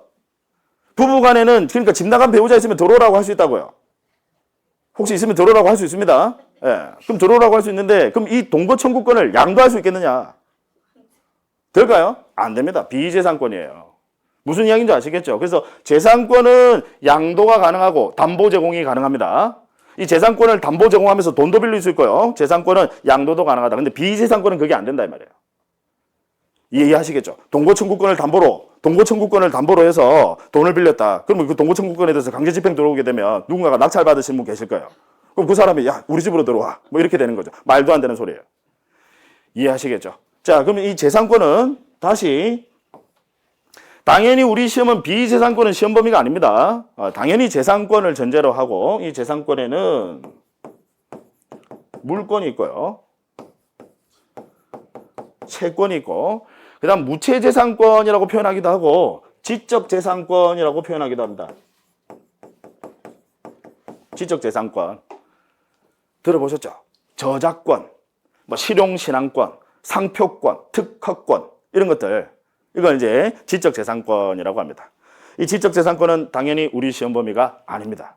부부 간에는 그러니까 집 나간 배우자 있으면 들어오라고 할 수 있다고요. 혹시 있으면 들어오라고 할 수 있습니다. 예. 그럼 들어오라고 할 수 있는데 그럼 이 동거 청구권을 양도할 수 있겠느냐? 될까요? 안 됩니다. 비재산권이에요. 무슨 이야기인지 아시겠죠? 그래서 재산권은 양도가 가능하고 담보 제공이 가능합니다. 이 재산권을 담보 제공하면서 돈도 빌릴 수 있고요. 재산권은 양도도 가능하다. 근데 비재산권은 그게 안 된다 이 말이에요. 이해하시겠죠? 동거 청구권을 담보로 해서 돈을 빌렸다. 그러면 그 동거 청구권에 대해서 강제 집행 들어오게 되면 누군가가 낙찰 받으신 분 계실 거예요. 그럼 그 사람이 야, 우리 집으로 들어와. 뭐 이렇게 되는 거죠. 말도 안 되는 소리예요. 이해하시겠죠? 자, 그러면 이 재산권은 다시 당연히 우리 시험은 비재산권은 시험 범위가 아닙니다. 당연히 재산권을 전제로 하고 이 재산권에는 물권이 있고요. 채권이 있고 그 다음 무채재산권이라고 표현하기도 하고 지적재산권이라고 표현하기도 합니다. 지적재산권 들어보셨죠? 저작권, 뭐 실용신앙권, 상표권, 특허권 이런 것들 이건 이제 지적재산권이라고 합니다. 이 지적재산권은 당연히 우리 시험 범위가 아닙니다.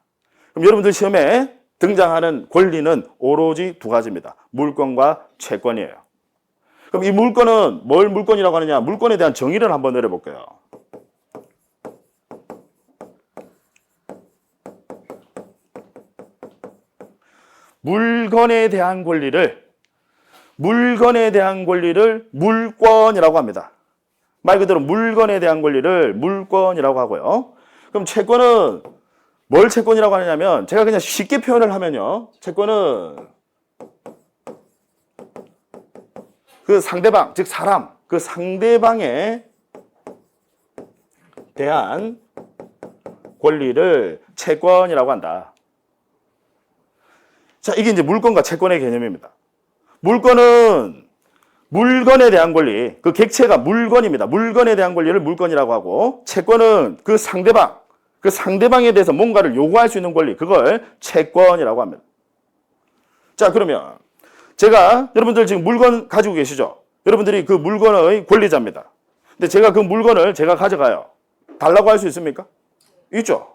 그럼 여러분들 시험에 등장하는 권리는 오로지 두 가지입니다. 물권과 채권이에요. 그럼 이 물권은 뭘 물권이라고 하느냐? 물권에 대한 정의를 한번 내려볼게요. 물건에 대한 권리를 물권이라고 합니다. 말 그대로 물건에 대한 권리를 물권이라고 하고요. 그럼 채권은 뭘 채권이라고 하느냐면 제가 그냥 쉽게 표현을 하면요. 채권은 그 상대방, 즉 사람, 그 상대방에 대한 권리를 채권이라고 한다. 자, 이게 이제 물권과 채권의 개념입니다. 물권은 물건에 대한 권리, 그 객체가 물건입니다. 물건에 대한 권리를 물건이라고 하고 채권은 그 상대방에 대해서 뭔가를 요구할 수 있는 권리, 그걸 채권이라고 합니다. 자, 그러면 제가 여러분들 지금 물건 가지고 계시죠? 여러분들이 그 물건의 권리자입니다. 근데 제가 그 물건을 제가 가져가요. 달라고 할 수 있습니까? 있죠.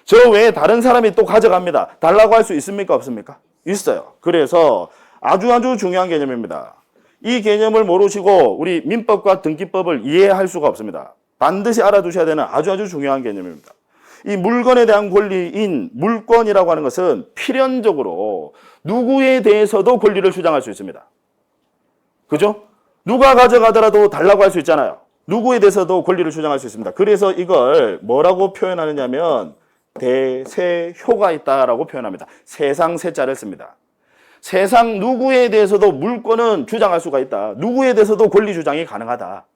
저 외에 다른 사람이 또 가져갑니다. 달라고 할 수 있습니까? 없습니까? 있어요. 그래서 아주 중요한 개념입니다. 이 개념을 모르시고 우리 민법과 등기법을 이해할 수가 없습니다. 반드시 알아두셔야 되는 아주 중요한 개념입니다. 이 물건에 대한 권리인 물권이라고 하는 것은 필연적으로 누구에 대해서도 권리를 주장할 수 있습니다. 그죠? 누가 가져가더라도 달라고 할 수 있잖아요. 누구에 대해서도 권리를 주장할 수 있습니다. 그래서 이걸 뭐라고 표현하느냐면 대세효가 있다라고 표현합니다. 세상 세자를 씁니다. 세상 누구에 대해서도 물권은 주장할 수가 있다. 누구에 대해서도 권리 주장이 가능하다.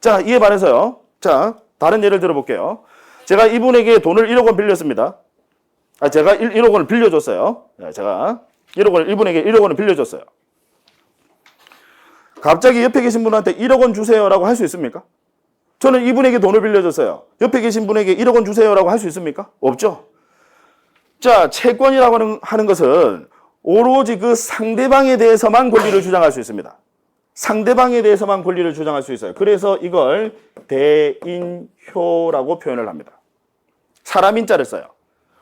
자, 이에 반해서요. 자, 다른 예를 들어볼게요. 제가 이분에게 돈을 1억 원 빌렸습니다. 제가 1억 원을 빌려줬어요. 제가 이분에게 1억 원을 빌려줬어요. 갑자기 옆에 계신 분한테 1억 원 주세요라고 할 수 있습니까? 저는 이분에게 돈을 빌려줬어요. 옆에 계신 분에게 1억 원 주세요라고 할 수 있습니까? 없죠. 자, 채권이라고 하는 것은 오로지 그 상대방에 대해서만 권리를 주장할 수 있습니다. 상대방에 대해서만 권리를 주장할 수 있어요. 그래서 이걸 대인효라고 표현을 합니다. 사람 인자를 써요.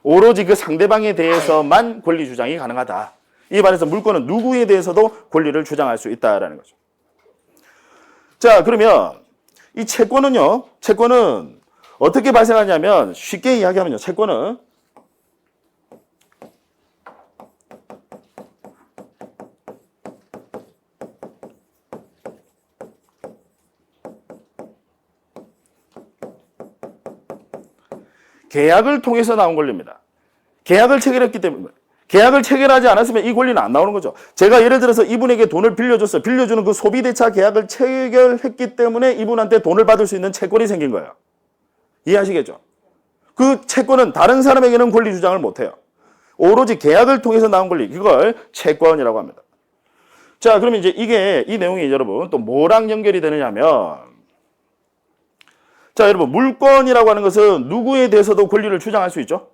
오로지 그 상대방에 대해서만 권리 주장이 가능하다. 이에 반해서 물권은 누구에 대해서도 권리를 주장할 수 있다라는 거죠. 자, 그러면 이 채권은요. 채권은 어떻게 발생하냐면 쉽게 이야기하면요. 채권은 계약을 통해서 나온 권리입니다. 계약을 체결했기 때문에. 계약을 체결하지 않았으면 이 권리는 안 나오는 거죠. 제가 예를 들어서 이분에게 돈을 빌려줬어요. 빌려주는 그 소비대차 계약을 체결했기 때문에 이분한테 돈을 받을 수 있는 채권이 생긴 거예요. 이해하시겠죠? 그 채권은 다른 사람에게는 권리 주장을 못해요. 오로지 계약을 통해서 나온 권리, 이걸 채권이라고 합니다. 자, 그러면 이제 이 내용이 여러분 또 뭐랑 연결이 되느냐면, 자, 여러분, 물권이라고 하는 것은 누구에 대해서도 권리를 주장할 수 있죠?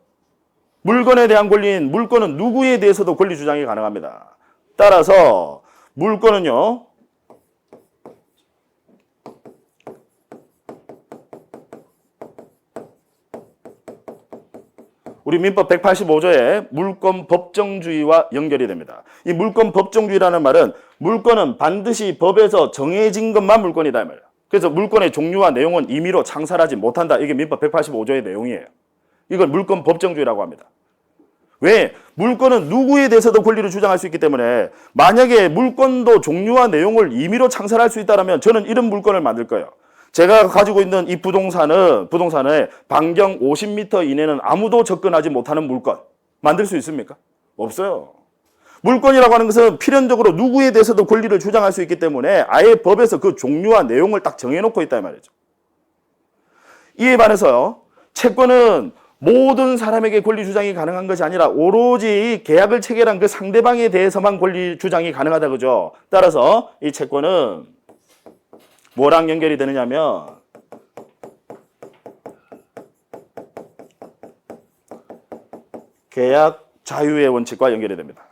물건에 대한 권리인 물권은 누구에 대해서도 권리 주장이 가능합니다. 따라서 물권은요, 우리 민법 185조의 물권 법정주의와 연결이 됩니다. 이 물권 법정주의라는 말은 물권은 반드시 법에서 정해진 것만 물권이다 이 말이에요. 그래서 물권의 종류와 내용은 임의로 창설하지 못한다. 이게 민법 185조의 내용이에요. 이걸 물권 법정주의라고 합니다. 왜? 물권은 누구에 대해서도 권리를 주장할 수 있기 때문에 만약에 물권도 종류와 내용을 임의로 창설할 수 있다면 저는 이런 물권을 만들 거예요. 제가 가지고 있는 이 부동산에 반경 50m 이내는 아무도 접근하지 못하는 물권 만들 수 있습니까? 없어요. 물권이라고 하는 것은 필연적으로 누구에 대해서도 권리를 주장할 수 있기 때문에 아예 법에서 그 종류와 내용을 딱 정해놓고 있다 이 말이죠. 이에 반해서요, 채권은 모든 사람에게 권리 주장이 가능한 것이 아니라 오로지 계약을 체결한 그 상대방에 대해서만 권리 주장이 가능하다 그죠? 따라서 이 채권은 뭐랑 연결이 되느냐면 계약 자유의 원칙과 연결이 됩니다.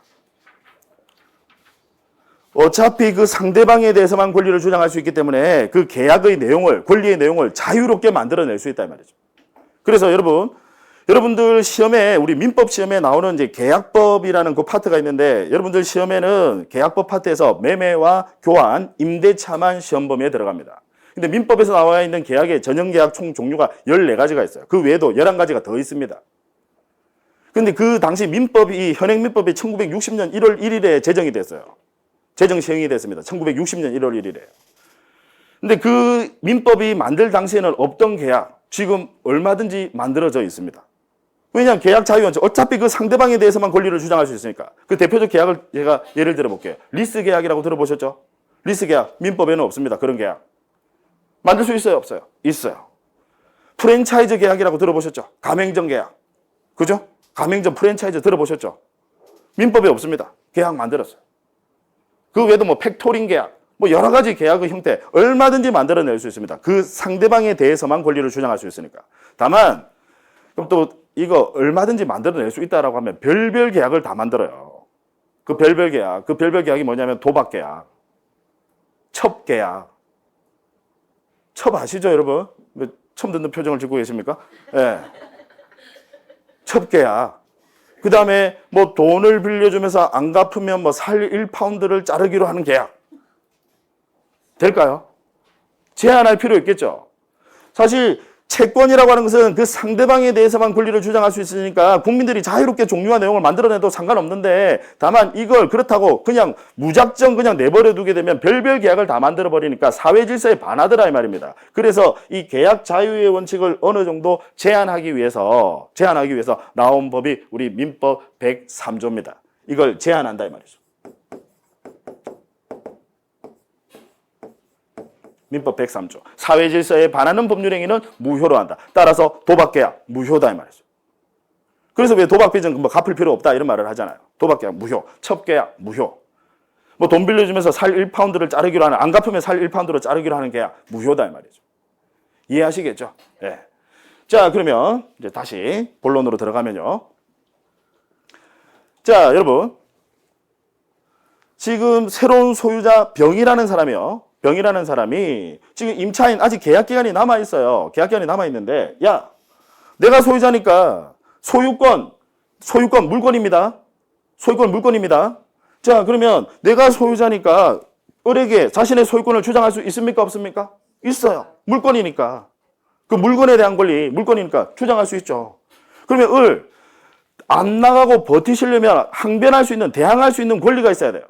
어차피 그 상대방에 대해서만 권리를 주장할 수 있기 때문에 그 계약의 내용을, 권리의 내용을 자유롭게 만들어낼 수 있다 이 말이죠. 그래서 여러분들 시험에, 우리 민법 시험에 나오는 이제 계약법이라는 그 파트가 있는데, 여러분들 시험에는 계약법 파트에서 매매와 교환, 임대차만 시험 범위에 들어갑니다. 근데 민법에서 나와 있는 계약의 전형계약 총 종류가 14가지가 있어요. 그 외에도 11가지가 더 있습니다. 근데 그 당시 현행민법이 1960년 1월 1일에 제정이 됐어요. 제정 시행이 됐습니다. 1960년 1월 1일에. 근데 그 민법이 만들 당시에는 없던 계약, 지금 얼마든지 만들어져 있습니다. 왜냐하면 계약 자유원칙, 어차피 그 상대방에 대해서만 권리를 주장할 수 있으니까. 그 대표적 계약을 제가 예를 들어 볼게요. 리스 계약이라고 들어보셨죠? 리스 계약, 민법에는 없습니다. 그런 계약. 만들 수 있어요? 없어요? 있어요. 프랜차이즈 계약이라고 들어보셨죠? 가맹점 계약. 그죠? 가맹점 프랜차이즈 들어보셨죠? 민법에 없습니다. 계약 만들었어요. 그 외에도 뭐 팩토링 계약, 뭐 여러 가지 계약의 형태 얼마든지 만들어낼 수 있습니다. 그 상대방에 대해서만 권리를 주장할 수 있으니까. 다만 그럼 또 이거 얼마든지 만들어낼 수 있다라고 하면 별별 계약을 다 만들어요. 그 별별 계약이 뭐냐면 도박 계약, 첩 계약. 첩 아시죠, 여러분? 처음 듣는 표정을 짓고 계십니까? 예. 네. 첩 계약. 그 다음에 뭐 돈을 빌려주면서 안 갚으면 뭐 살 1파운드를 자르기로 하는 계약. 될까요? 제한할 필요 있겠죠. 사실 채권이라고 하는 것은 그 상대방에 대해서만 권리를 주장할 수 있으니까 국민들이 자유롭게 종류와 내용을 만들어내도 상관없는데, 다만 이걸 그렇다고 그냥 무작정 그냥 내버려 두게 되면 별별 계약을 다 만들어 버리니까 사회 질서에 반하더라 이 말입니다. 그래서 이 계약 자유의 원칙을 어느 정도 제한하기 위해서 나온 법이 우리 민법 103조입니다. 이걸 제한한다 이 말이죠. 민법 103조. 사회 질서에 반하는 법률 행위는 무효로 한다. 따라서 도박계약 무효다 이 말이죠. 그래서 왜 도박빚은 뭐 갚을 필요 없다 이런 말을 하잖아요. 도박계약 무효, 첩계약 무효. 뭐 돈 빌려주면서 살 1파운드를 자르기로 하는, 안 갚으면 살 1파운드로 자르기로 하는 계약 무효다 이 말이죠. 이해하시겠죠? 예. 네. 자, 그러면 이제 다시 본론으로 들어가면요. 자, 여러분. 지금 새로운 소유자 병이라는 사람이 지금 임차인 아직 계약기간이 남아있어요. 계약기간이 남아있는데, 야, 내가 소유자니까 소유권 물권입니다. 소유권 물권입니다. 자, 그러면 내가 소유자니까 을에게 자신의 소유권을 주장할 수 있습니까? 없습니까? 있어요. 물권이니까. 그 물건에 대한 권리, 물권이니까 주장할 수 있죠. 그러면 안 나가고 버티시려면 항변할 수 있는, 대항할 수 있는 권리가 있어야 돼요.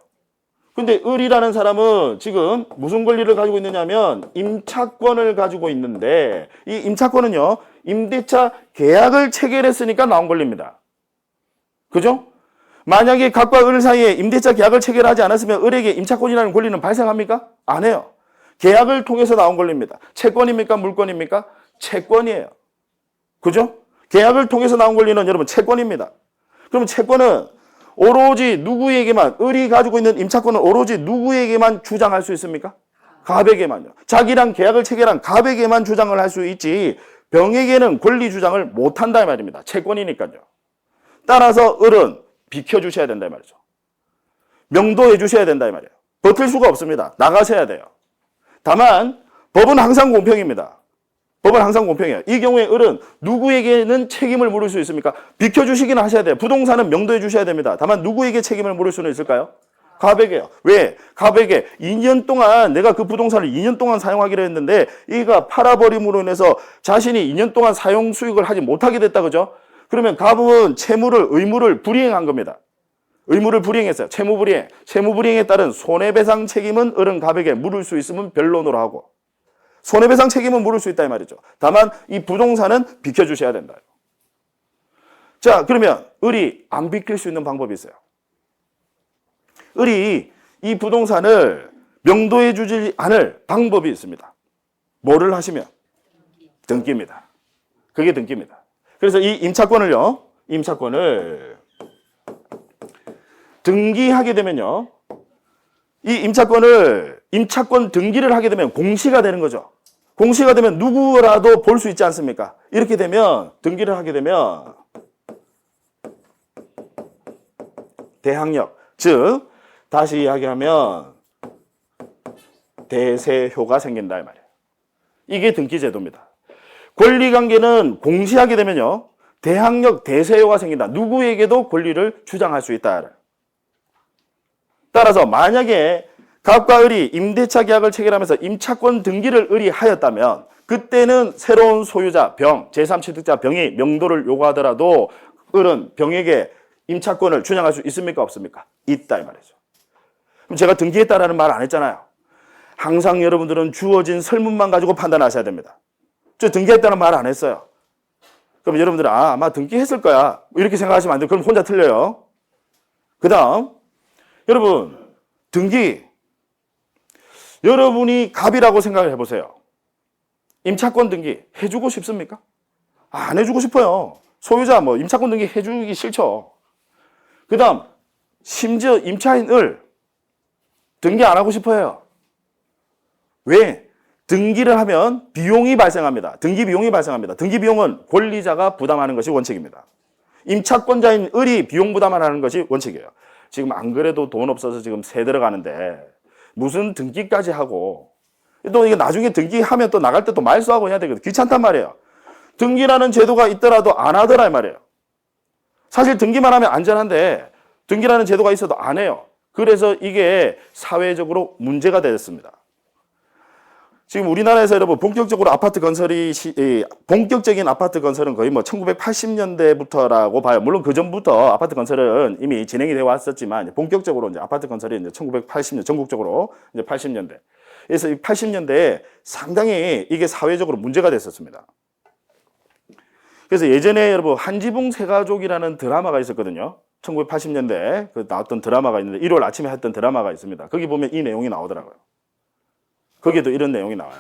근데 을이라는 사람은 지금 무슨 권리를 가지고 있느냐면 임차권을 가지고 있는데, 이 임차권은요, 임대차 계약을 체결했으니까 나온 권리입니다. 그죠? 만약에 갑과 을 사이에 임대차 계약을 체결하지 않았으면 을에게 임차권이라는 권리는 발생합니까? 안 해요. 계약을 통해서 나온 권리입니다. 채권입니까? 물권입니까? 채권이에요. 그죠? 계약을 통해서 나온 권리는 여러분 채권입니다. 그러면 채권은 오로지 누구에게만, 을이 가지고 있는 임차권은 오로지 누구에게만 주장할 수 있습니까? 갑에게만요. 자기랑 계약을 체결한 갑에게만 주장을 할 수 있지 병에게는 권리 주장을 못한다 이 말입니다. 채권이니까요. 따라서 을은 비켜주셔야 된다 이 말이죠. 명도해 주셔야 된다 이 말이에요. 버틸 수가 없습니다. 나가셔야 돼요. 다만 법은 항상 공평입니다. 법은 항상 공평해요. 이 경우에 을은 누구에게는 책임을 물을 수 있습니까? 비켜주시기는 하셔야 돼요. 부동산은 명도해 주셔야 됩니다. 다만 누구에게 책임을 물을 수는 있을까요? 갑에게요. 왜? 갑에게 2년 동안 내가 그 부동산을 2년 동안 사용하기로 했는데 이가 팔아버림으로 인해서 자신이 2년 동안 사용 수익을 하지 못하게 됐다 그죠? 그러면 갑은 의무를 불이행한 겁니다. 의무를 불이행했어요. 채무불이행. 채무불이행에 따른 손해배상 책임은 을은 갑에게 물을 수 있으면 변론으로 하고 손해배상 책임은 물을 수 있다 이 말이죠. 다만 이 부동산은 비켜주셔야 된다. 자, 그러면 을이 안 비킬 수 있는 방법이 있어요. 을이 이 부동산을 명도해 주지 않을 방법이 있습니다. 뭐를 하시면? 등기입니다. 그게 등기입니다. 그래서 이 임차권을 등기하게 되면요. 이 임차권 등기를 하게 되면 공시가 되는 거죠. 공시가 되면 누구라도 볼 수 있지 않습니까? 이렇게 되면 등기를 하게 되면 대항력, 즉 다시 이야기하면 대세효가 생긴다 이 말이에요. 이게 등기제도입니다. 권리관계는 공시하게 되면요. 대항력, 대세효가 생긴다. 누구에게도 권리를 주장할 수 있다. 따라서 만약에 갑과 을이 임대차 계약을 체결하면서 임차권 등기를 을이 하였다면 그때는 새로운 소유자 병, 제3취득자 병이 명도를 요구하더라도 을은 병에게 임차권을 주장할 수 있습니까? 없습니까? 있다 이 말이죠. 그럼 제가 등기했다라는 말 안 했잖아요. 항상 여러분들은 주어진 설문만 가지고 판단하셔야 됩니다. 저 등기했다는 말 안 했어요. 그럼 여러분들은 아마 등기했을 거야. 이렇게 생각하시면 안 돼요. 그럼 혼자 틀려요. 그 다음 여러분 등기 여러분이 갑이라고 생각을 해보세요. 임차권 등기 해주고 싶습니까? 안 해주고 싶어요. 소유자 임차권 등기 해주기 싫죠. 그 다음 심지어 임차인 을 등기 안 하고 싶어요. 왜? 등기를 하면 비용이 발생합니다. 등기 비용이 발생합니다. 등기 비용은 권리자가 부담하는 것이 원칙입니다. 임차권자인 을이 비용 부담을 하는 것이 원칙이에요. 지금 안 그래도 돈 없어서 지금 세 들어가는데 무슨 등기까지 하고 또 이게 나중에 등기하면 또 나갈 때 또 말소하고 해야 되거든요. 귀찮단 말이에요. 등기라는 제도가 있더라도 안 하더라 이 말이에요. 사실 등기만 하면 안전한데 등기라는 제도가 있어도 안 해요. 그래서 이게 사회적으로 문제가 됐습니다. 지금 우리나라에서 여러분 본격적인 아파트 건설은 거의 1980년대부터라고 봐요. 물론 그 전부터 아파트 건설은 이미 진행이 되어 왔었지만 본격적으로 이제 아파트 건설이 이제 1980년 전국적으로 이제 80년대. 그래서 이 80년대에 상당히 이게 사회적으로 문제가 됐었습니다. 그래서 예전에 여러분 한지붕 세가족이라는 드라마가 있었거든요. 1980년대 그 나왔던 드라마가 있는데 1월 아침에 했던 드라마가 있습니다. 거기 보면 이 내용이 나오더라고요. 거기에도 이런 내용이 나와요.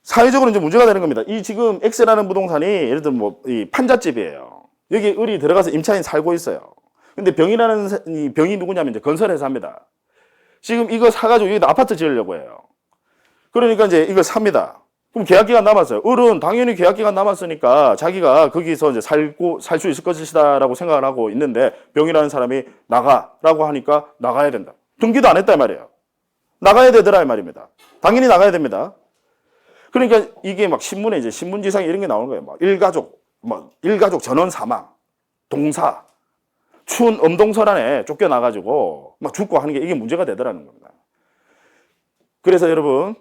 사회적으로 이제 문제가 되는 겁니다. 이 지금 X라는 부동산이 예를 들면 이 판잣집이에요. 여기 을이 들어가서 임차인 살고 있어요. 근데 이 병이 누구냐면 이제 건설회사입니다. 지금 이거 사가지고 여기다 아파트 지으려고 해요. 그러니까 이제 이걸 삽니다. 그럼 계약기간 남았어요. 을은 당연히 계약기간 남았으니까 자기가 거기서 이제 살 수 있을 것이다라고 생각을 하고 있는데 병이라는 사람이 나가라고 하니까 나가야 된다. 등기도 안 했단 말이에요. 나가야 되더라 이 말입니다. 당연히 나가야 됩니다. 그러니까 이게 막 신문에 이제 신문지상에 이런 게 나오는 거예요. 막 일가족 전원 사망, 동사, 추운 엄동설 안에 쫓겨나가지고 막 죽고 하는 게 이게 문제가 되더라는 겁니다. 그래서 여러분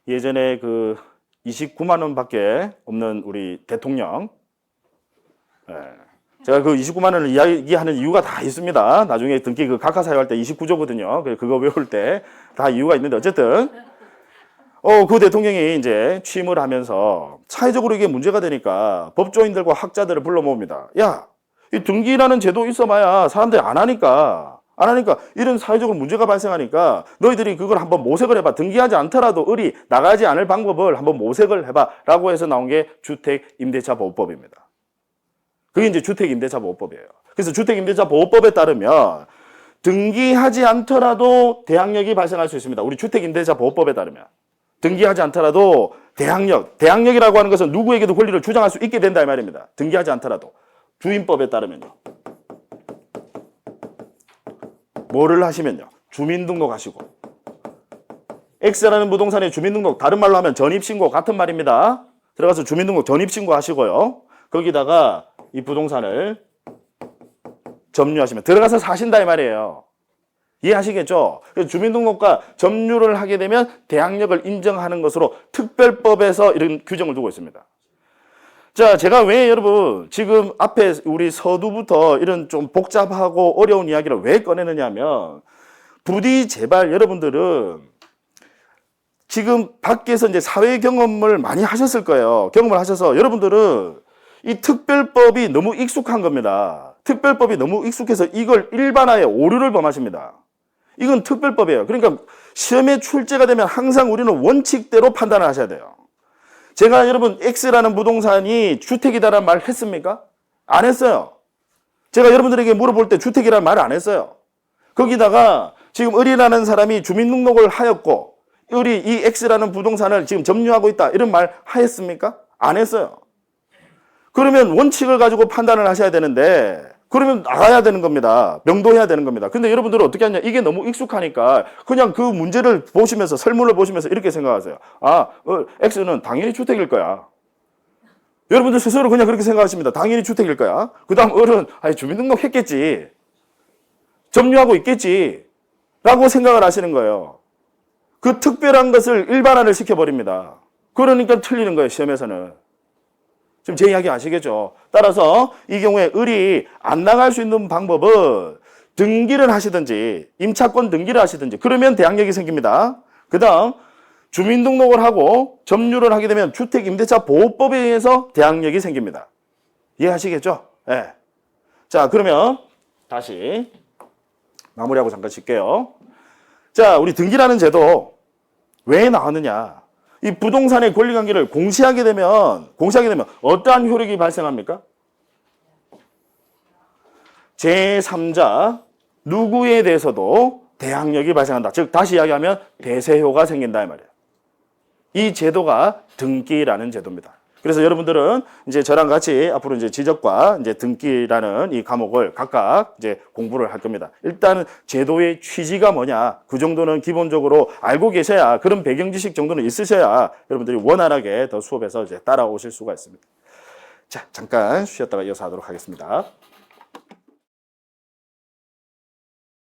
예전에 그 29만 원밖에 없는 우리 대통령, 제가 그 29만 원을 이야기하는 이유가 다 있습니다. 나중에 등기 그 각하 사유할 때 29조거든요. 그거 외울 때 다 이유가 있는데 어쨌든 그 대통령이 이제 취임을 하면서 사회적으로 이게 문제가 되니까 법조인들과 학자들을 불러 모읍니다. 야, 이 등기라는 제도 있어봐야 사람들이 안 하니까 이런 사회적으로 문제가 발생하니까 너희들이 그걸 한번 모색을 해봐. 등기하지 않더라도 을이 나가지 않을 방법을 한번 모색을 해봐. 라고 해서 나온 게 주택임대차보호법입니다. 그게 이제 주택임대차보호법이에요. 그래서 주택임대차보호법에 따르면 등기하지 않더라도 대항력이 발생할 수 있습니다. 우리 주택임대차보호법에 따르면. 등기하지 않더라도 대항력이라고 하는 것은 누구에게도 권리를 주장할 수 있게 된다 이 말입니다. 등기하지 않더라도. 주임법에 따르면요. 뭐를 하시면요. 주민등록 하시고. X라는 부동산의 주민등록, 다른 말로 하면 전입신고 같은 말입니다. 들어가서 주민등록 전입신고 하시고요. 거기다가 이 부동산을 점유하시면 들어가서 사신다 이 말이에요. 이해하시겠죠? 그래서 주민등록과 점유를 하게 되면 대항력을 인정하는 것으로 특별법에서 이런 규정을 두고 있습니다. 자, 제가 왜 여러분 지금 앞에 우리 서두부터 이런 좀 복잡하고 어려운 이야기를 왜 꺼내느냐 하면 부디 제발 여러분들은 지금 밖에서 이제 사회 경험을 많이 하셨을 거예요. 경험을 하셔서 여러분들은 이 특별법이 너무 익숙한 겁니다. 특별법이 너무 익숙해서 이걸 일반화에 오류를 범하십니다. 이건 특별법이에요. 그러니까 시험에 출제가 되면 항상 우리는 원칙대로 판단을 하셔야 돼요. 제가 여러분 X라는 부동산이 주택이다라는 말 했습니까? 안 했어요. 제가 여러분들에게 물어볼 때 주택이라는 말을 안 했어요. 거기다가 지금 을이라는 사람이 주민등록을 하였고 을이 이 X라는 부동산을 지금 점유하고 있다 이런 말 하였습니까? 안 했어요. 그러면 원칙을 가지고 판단을 하셔야 되는데 그러면 나가야 되는 겁니다. 명도해야 되는 겁니다. 근데 여러분들은 어떻게 하냐? 이게 너무 익숙하니까 그냥 그 문제를 보시면서 설문을 보시면서 이렇게 생각하세요. X는 당연히 주택일 거야. 여러분들 스스로 그냥 그렇게 생각하십니다. 당연히 주택일 거야. 그 다음 을은 주민등록 했겠지. 점유하고 있겠지. 라고 생각을 하시는 거예요. 그 특별한 것을 일반화를 시켜버립니다. 그러니까 틀리는 거예요. 시험에서는. 지금 제 이야기 아시겠죠? 따라서 이 경우에 을이 안 나갈 수 있는 방법은 등기를 하시든지 임차권 등기를 하시든지 그러면 대항력이 생깁니다. 그 다음 주민등록을 하고 점유를 하게 되면 주택임대차보호법에 의해서 대항력이 생깁니다. 이해하시겠죠? 네. 자, 그러면 다시 마무리하고 잠깐 쉴게요. 자, 우리 등기라는 제도 왜 나왔느냐? 이 부동산의 권리관계를 공시하게 되면 어떠한 효력이 발생합니까? 제3자 누구에 대해서도 대항력이 발생한다. 즉 다시 이야기하면 대세효가 생긴다 이 말이에요. 이 제도가 등기라는 제도입니다. 그래서 여러분들은 이제 저랑 같이 앞으로 이제 지적과 이제 등기라는 이 과목을 각각 이제 공부를 할 겁니다. 일단 제도의 취지가 뭐냐, 그 정도는 기본적으로 알고 계셔야, 그런 배경 지식 정도는 있으셔야 여러분들이 원활하게 더 수업에서 이제 따라오실 수가 있습니다. 자, 잠깐 쉬었다가 이어서 하도록 하겠습니다.